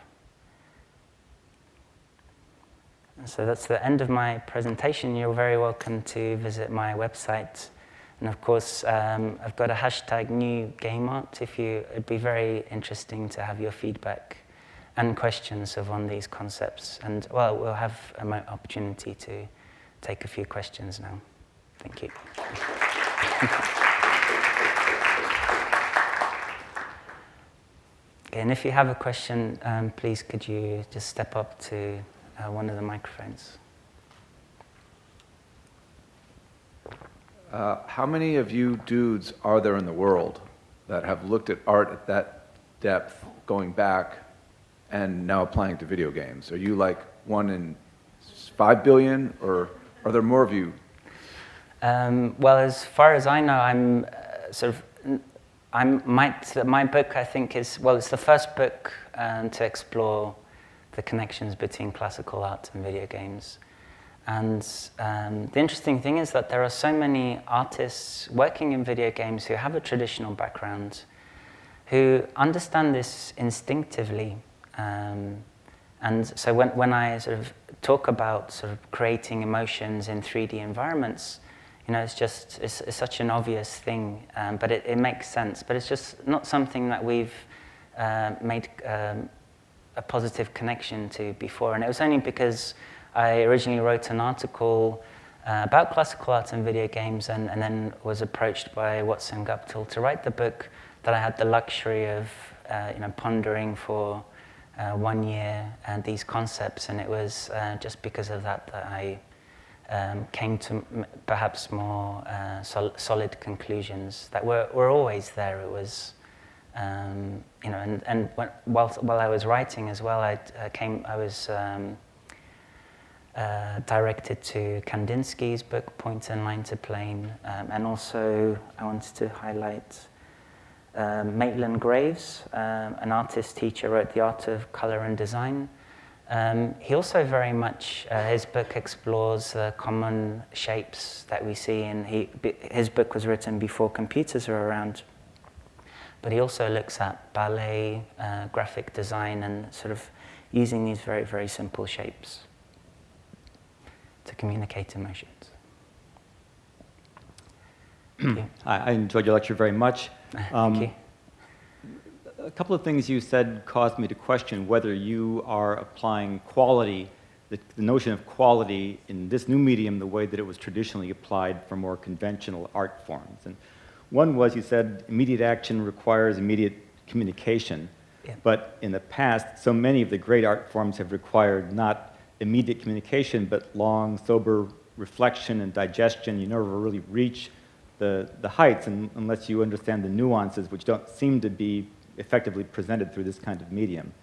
And so that's the end of my presentation. You're very welcome to visit my website. And of course, I've got a hashtag #NewGameArt. It'd be very interesting to have your feedback and questions on these concepts. And well, we'll have an opportunity to take a few questions now. Thank you. Okay, and if you have a question, please could you just step up to one of the microphones. How many of you dudes are there in the world that have looked at art at that depth, going back, and now applying to video games? Are you like 1 in 5 billion, or are there more of you? Well, as far as I know, my book, I think, it's the first book to explore the connections between classical art and video games. And the interesting thing is that there are so many artists working in video games who have a traditional background, who understand this instinctively. And so when I sort of talk about sort of creating emotions in 3D environments, it's such an obvious thing, but it makes sense. But it's just not something that we've made a positive connection to before. And it was only because I originally wrote an article about classical art and video games, and then was approached by Watson Guptill to write the book, that I had the luxury of pondering for 1 year and these concepts. And it was just because of that I came to perhaps more solid conclusions that were always there. It was, you know, and while I was writing as well, I was directed to Kandinsky's book Point and Line to Plane, and also I wanted to highlight Maitland Graves, an artist teacher, wrote The Art of Color and Design. He also very much, his book explores the common shapes that we see, and his book was written before computers were around. But he also looks at ballet, graphic design, and sort of using these very, very simple shapes to communicate emotions. I enjoyed your lecture very much. Thank you. A couple of things you said caused me to question whether you are applying quality, the notion of quality in this new medium the way that it was traditionally applied for more conventional art forms. And one was, you said, immediate action requires immediate communication. Yeah. But in the past, so many of the great art forms have required not immediate communication, but long, sober reflection and digestion. You never really reach the heights unless you understand the nuances, which don't seem to be effectively presented through this kind of medium.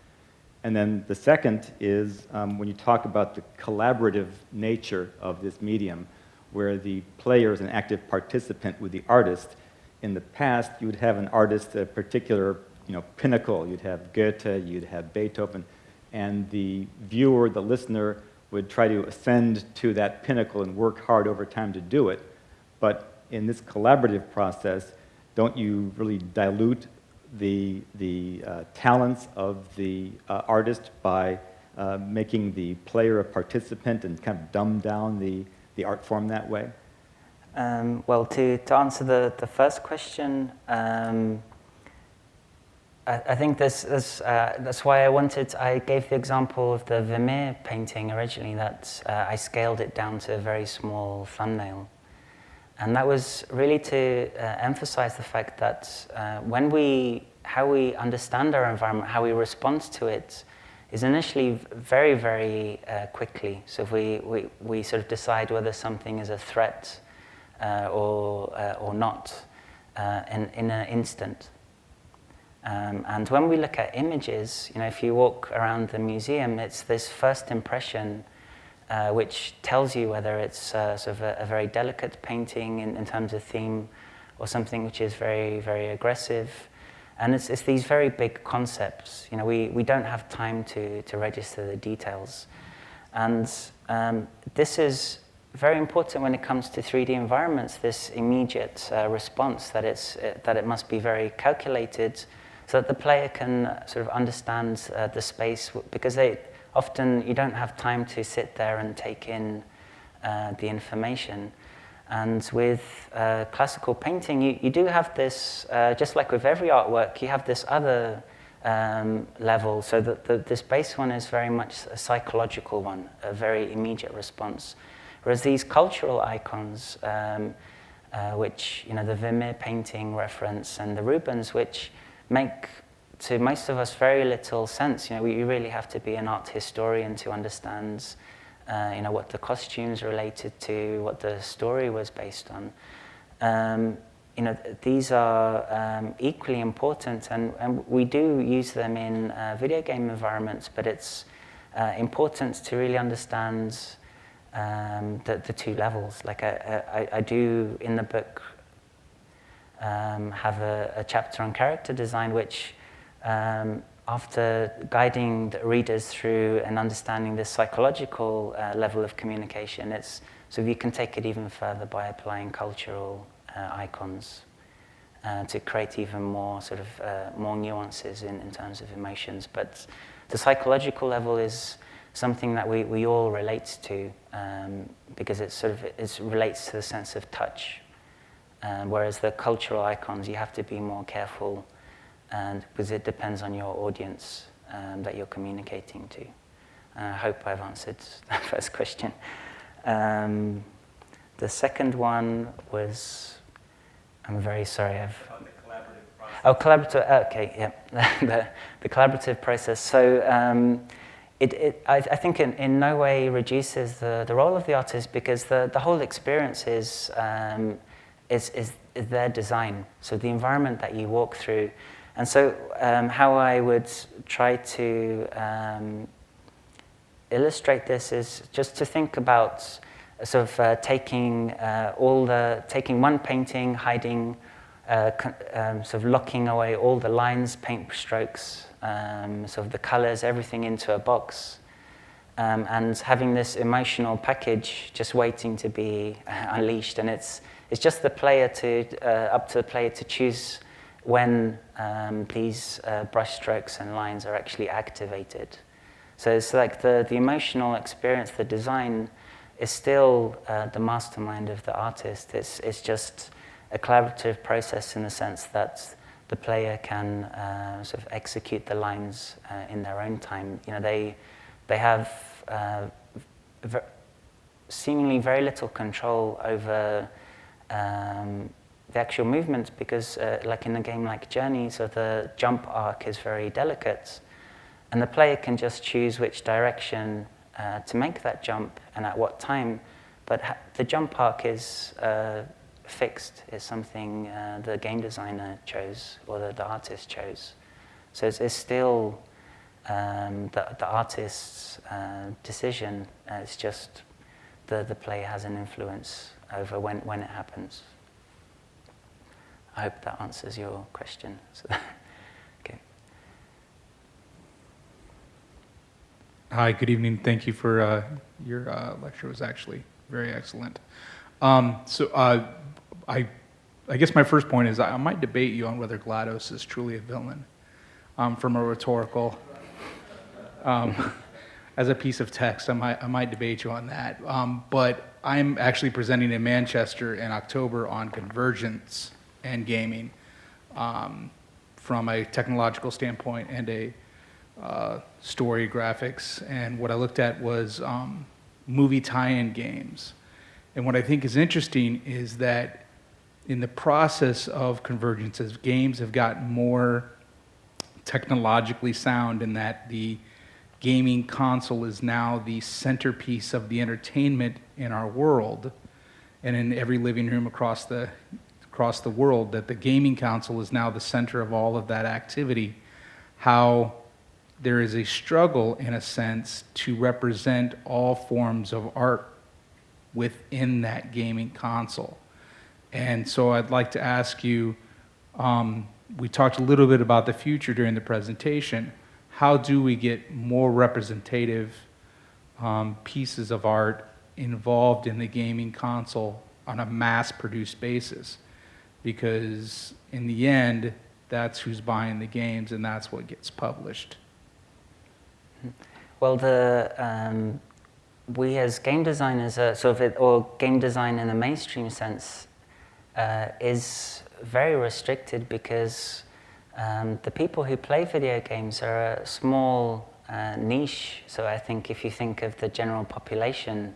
And then the second is when you talk about the collaborative nature of this medium, where the player is an active participant with the artist. In the past, you would have an artist, a particular pinnacle. You'd have Goethe, you'd have Beethoven, and the viewer, the listener, would try to ascend to that pinnacle and work hard over time to do it. But in this collaborative process, don't you really dilute the talents of the artist by making the player a participant and kind of dumb down the art form that way? Well, to answer the first question, I think that's why I gave the example of the Vermeer painting originally, that I scaled it down to a very small thumbnail. And that was really to emphasize the fact that how we understand our environment, how we respond to it, is initially very, very quickly. So if we sort of decide whether something is a threat or not in an instant. And when we look at images, if you walk around the museum, it's this first impression which tells you whether it's sort of a very delicate painting in terms of theme, or something which is very, very aggressive. And it's these very big concepts. We don't have time to register the details. And this is very important when it comes to 3D environments, this immediate response, that it must be very calculated so that the player can sort of understand the space, because often you don't have time to sit there and take in the information. And with classical painting, you do have this, just like with every artwork, you have this other level. So that this base one is very much a psychological one, a very immediate response. Whereas these cultural icons, which the Vermeer painting reference and the Rubens, which make to most of us very little sense. We really have to be an art historian to understand what the costumes related to, what the story was based on. These are equally important, and we do use them in video game environments, but it's important to really understand the two levels. Like I do in the book have a chapter on character design, which after guiding the readers through and understanding this psychological level of communication, so you can take it even further by applying cultural icons to create even more sort of more nuances in terms of emotions. But the psychological level is something that we all relate to, because it relates to the sense of touch. Whereas the cultural icons, you have to be more careful, because it depends on your audience that you're communicating to. I hope I've answered the first question. The second one was, I'm very sorry, On the collaborative process. Oh, collaborative, okay, yeah, the collaborative process. So I think in no way reduces the role of the artist, because the whole experience is their design, so the environment that you walk through. And so how I would try to illustrate this is just to think about sort of taking one painting, hiding, sort of locking away all the lines, paint strokes, sort of the colors, everything into a box, and having this emotional package just waiting to be unleashed. And it's just the player up to the player to choose when these brush strokes and lines are actually activated. So it's like the emotional experience, the design is still the mastermind of the artist. It's just a collaborative process in the sense that the player can sort of execute the lines in their own time. You know, they have seemingly very little control over the actual movement, because like in a game like Journey, so the jump arc is very delicate, and the player can just choose which direction to make that jump and at what time, but the jump arc is fixed, is something the game designer chose, or the artist chose. So it's still the artist's decision. It's just the player has an influence over when it happens. I hope that answers your question. So, okay. Hi, good evening. Thank you for your lecture. Was actually very excellent. I guess my first point is I might debate you on whether GLaDOS is truly a villain from a rhetorical. As a piece of text, I might debate you on that. But I'm actually presenting in Manchester in October on convergence and gaming from a technological standpoint and a story, graphics. And what I looked at was movie tie-in games. And what I think is interesting is that in the process of convergence, as games have gotten more technologically sound, in that the gaming console is now the centerpiece of the entertainment in our world, and in every living room across the world, that the gaming console is now the center of all of that activity, how there is a struggle, in a sense, to represent all forms of art within that gaming console. And so I'd like to ask you, we talked a little bit about the future during the presentation. How do we get more representative pieces of art involved in the gaming console on a mass-produced basis? Because in the end, that's who's buying the games, and that's what gets published. Well, we as game designers, or game design in the mainstream sense, is very restricted, because the people who play video games are a small niche. So I think if you think of the general population,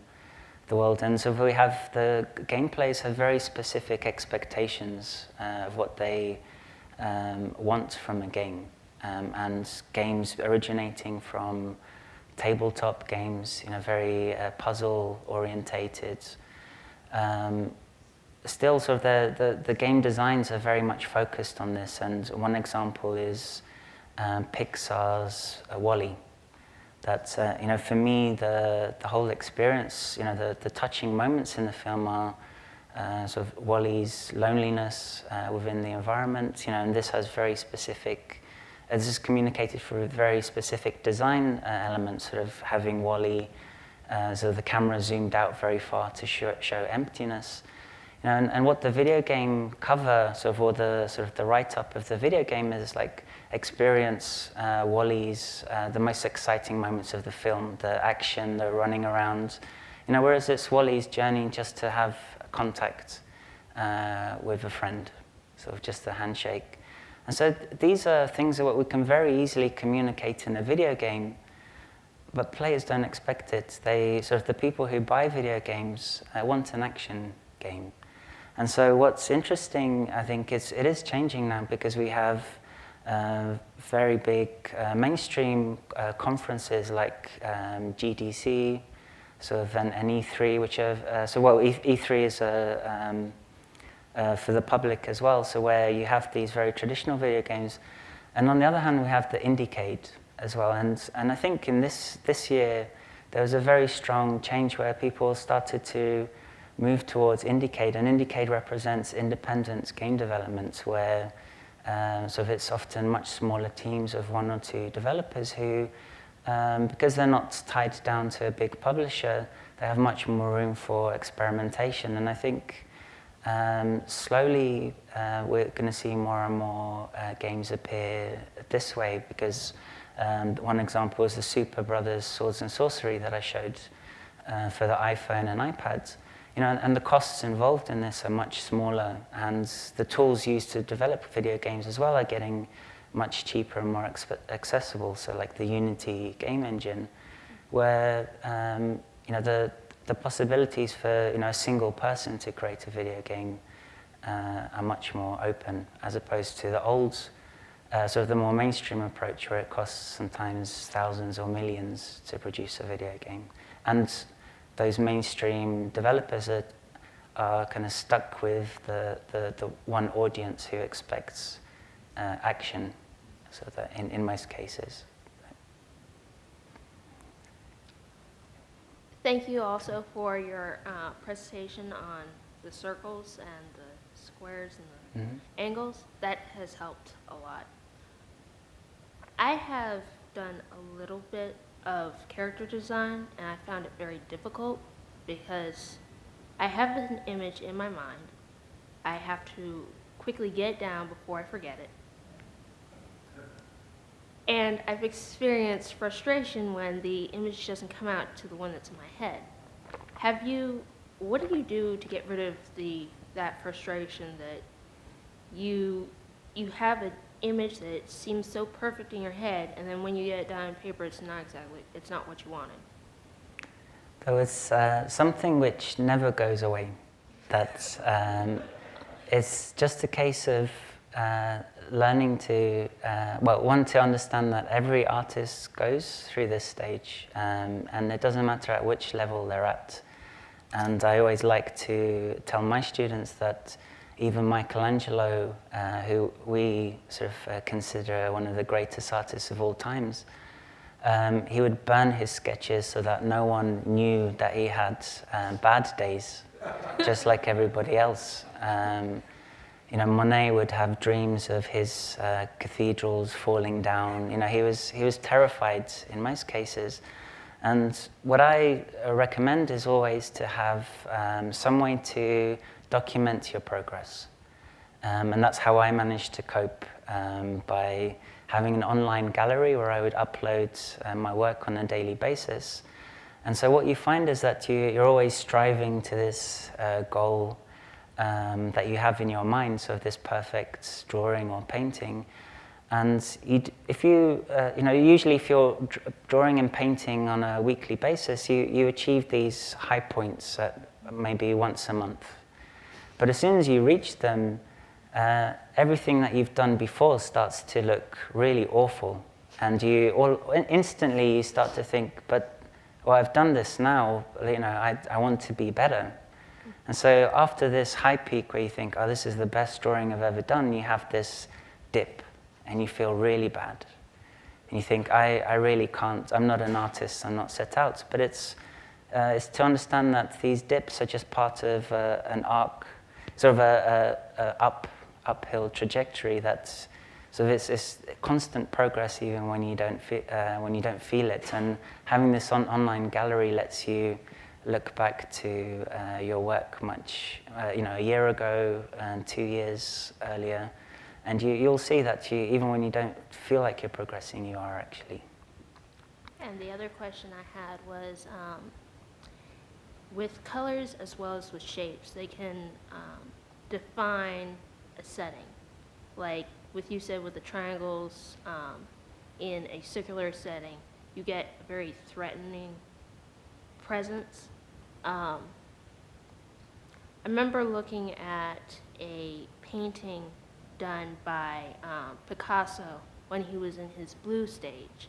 the world, and so we have the gameplayers have very specific expectations of what they want from a game, and games originating from tabletop games, very puzzle orientated. Still, sort of the game designs are very much focused on this, and one example is Pixar's WALL-E. That for me, the whole experience, the touching moments in the film are sort of WALL-E's loneliness within the environment, and this has very specific. This is communicated through very specific design elements, sort of having WALL-E, so the camera zoomed out very far to show emptiness. And what the video game cover, or the write-up of the video game is like experience WALL-E's, the most exciting moments of the film, the action, the running around. Whereas it's WALL-E's journey just to have contact with a friend, sort of just a handshake. And so these are things that we can very easily communicate in a video game, but players don't expect it. The people who buy video games want an action game. And so what's interesting, I think, is it is changing now, because we have very big mainstream conferences like GDC, sort of an E3, which are, E3 is for the public as well, so where you have these very traditional video games. And on the other hand, we have the Indiecade as well. And I think in this year, there was a very strong change where people started to move towards Indiecade. And Indiecade represents independent game development, where it's often much smaller teams of 1 or 2 developers who, because they're not tied down to a big publisher, they have much more room for experimentation. And I think slowly we're going to see more and more games appear this way, because one example is the Super Brothers Swords and Sorcery that I showed for the iPhone and iPads. And the costs involved in this are much smaller, and the tools used to develop video games as well are getting much cheaper and more accessible. So like the Unity game engine, where the possibilities for a single person to create a video game are much more open, as opposed to the old, sort of the more mainstream approach, where it costs sometimes thousands or millions to produce a video game. And those mainstream developers are kind of stuck with the one audience who expects action, so that in most cases. Thank you also for your presentation on the circles and the squares and the angles. That has helped a lot. I have done a little bit of character design, and I found it very difficult because I have an image in my mind. I have to quickly get it down before I forget it. And I've experienced frustration when the image doesn't come out to the one that's in my head. What do you do to get rid of that frustration that you have an image that seems so perfect in your head, and then when you get it down on paper, it's not what you wanted? There was something which never goes away. That it's just a case of learning to, to understand that every artist goes through this stage, and it doesn't matter at which level they're at. And I always like to tell my students that even Michelangelo, who we sort of consider one of the greatest artists of all times, he would burn his sketches so that no one knew that he had bad days, just like everybody else. Monet would have dreams of his cathedrals falling down. He was terrified in most cases. And what I recommend is always to have some way to document your progress. And that's how I managed to cope, by having an online gallery where I would upload my work on a daily basis. And so what you find is that you're always striving to this goal that you have in your mind, so this perfect drawing or painting. And usually if you're drawing and painting on a weekly basis, you achieve these high points maybe once a month. But as soon as you reach them, everything that you've done before starts to look really awful. And instantly you start to think, I've done this now, I want to be better. And so after this high peak where you think, this is the best drawing I've ever done, you have this dip and you feel really bad. And you think, I really can't, I'm not an artist, I'm not set out. But it's to understand that these dips are just part of an arc, sort of a uphill trajectory that's, so it's constant progress even when you don't feel it. And having this online gallery lets you look back to your work much, a year ago and 2 years earlier, and you'll see that even when you don't feel like you're progressing, you are actually. And the other question I had was, with colors as well as with shapes, they can define a setting. Like you said with the triangles, in a circular setting, you get a very threatening presence. I remember looking at a painting done by Picasso when he was in his blue stage.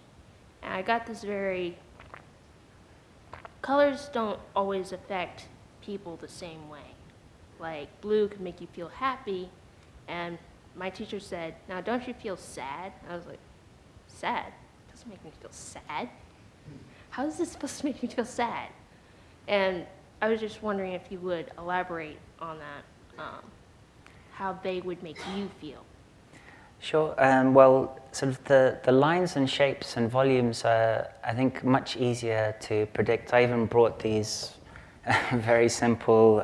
And I got this colors don't always affect people the same way. Like blue can make you feel happy, and my teacher said, now don't you feel sad? I was like, sad? It doesn't make me feel sad. How is this supposed to make me feel sad? And I was just wondering if you would elaborate on that, how they would make you feel. Sure. Well, sort of the lines and shapes and volumes are, I think, much easier to predict. I even brought these very simple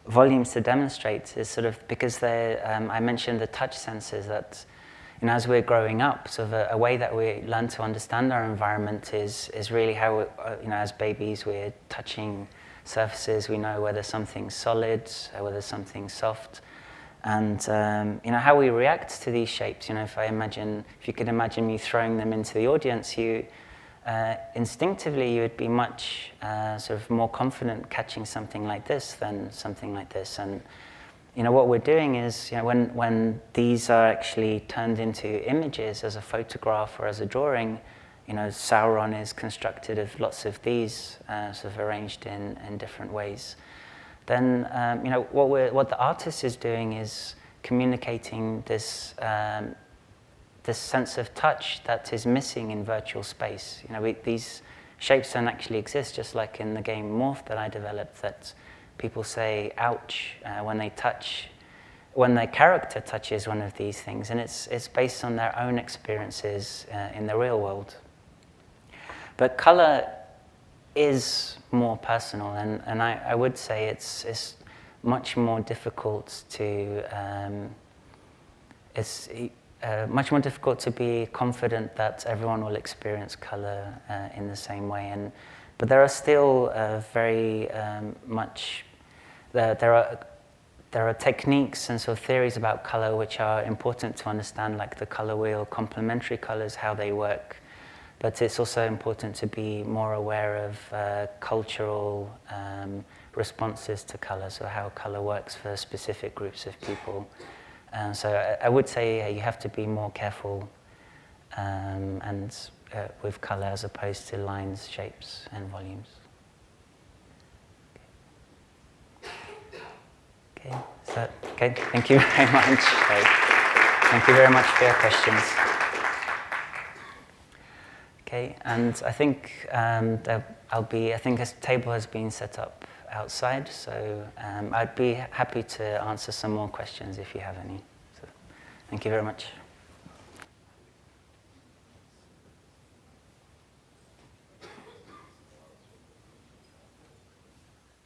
volumes to demonstrate, is sort of because they, I mentioned the touch sensors that, as we're growing up, sort of a way that we learn to understand our environment is really how, as babies, we're touching surfaces. We know whether something's solid, whether something's soft. And how we react to these shapes. If you could imagine me throwing them into the audience, instinctively you would be much sort of more confident catching something like this than something like this. And what we're doing is, when these are actually turned into images as a photograph or as a drawing, Sauron is constructed of lots of these sort of arranged in different ways. Then what the artist is doing is communicating this this sense of touch that is missing in virtual space. These shapes don't actually exist, just like in the game Morph that I developed, that people say ouch when their character touches one of these things, and it's based on their own experiences in the real world. But color is more personal, and I would say it's much more difficult to much more difficult to be confident that everyone will experience color in the same way. But there are still very much there are techniques and sort of theories about color which are important to understand, like the color wheel, complementary colors, how they work. But it's also important to be more aware of cultural responses to color, so how color works for specific groups of people. So I would say you have to be more careful with color as opposed to lines, shapes, and volumes. Okay, so okay. Thank you very much. Thank you very much for your questions. Okay, and I think I think this table has been set up outside, so I'd be happy to answer some more questions if you have any. So, thank you very much.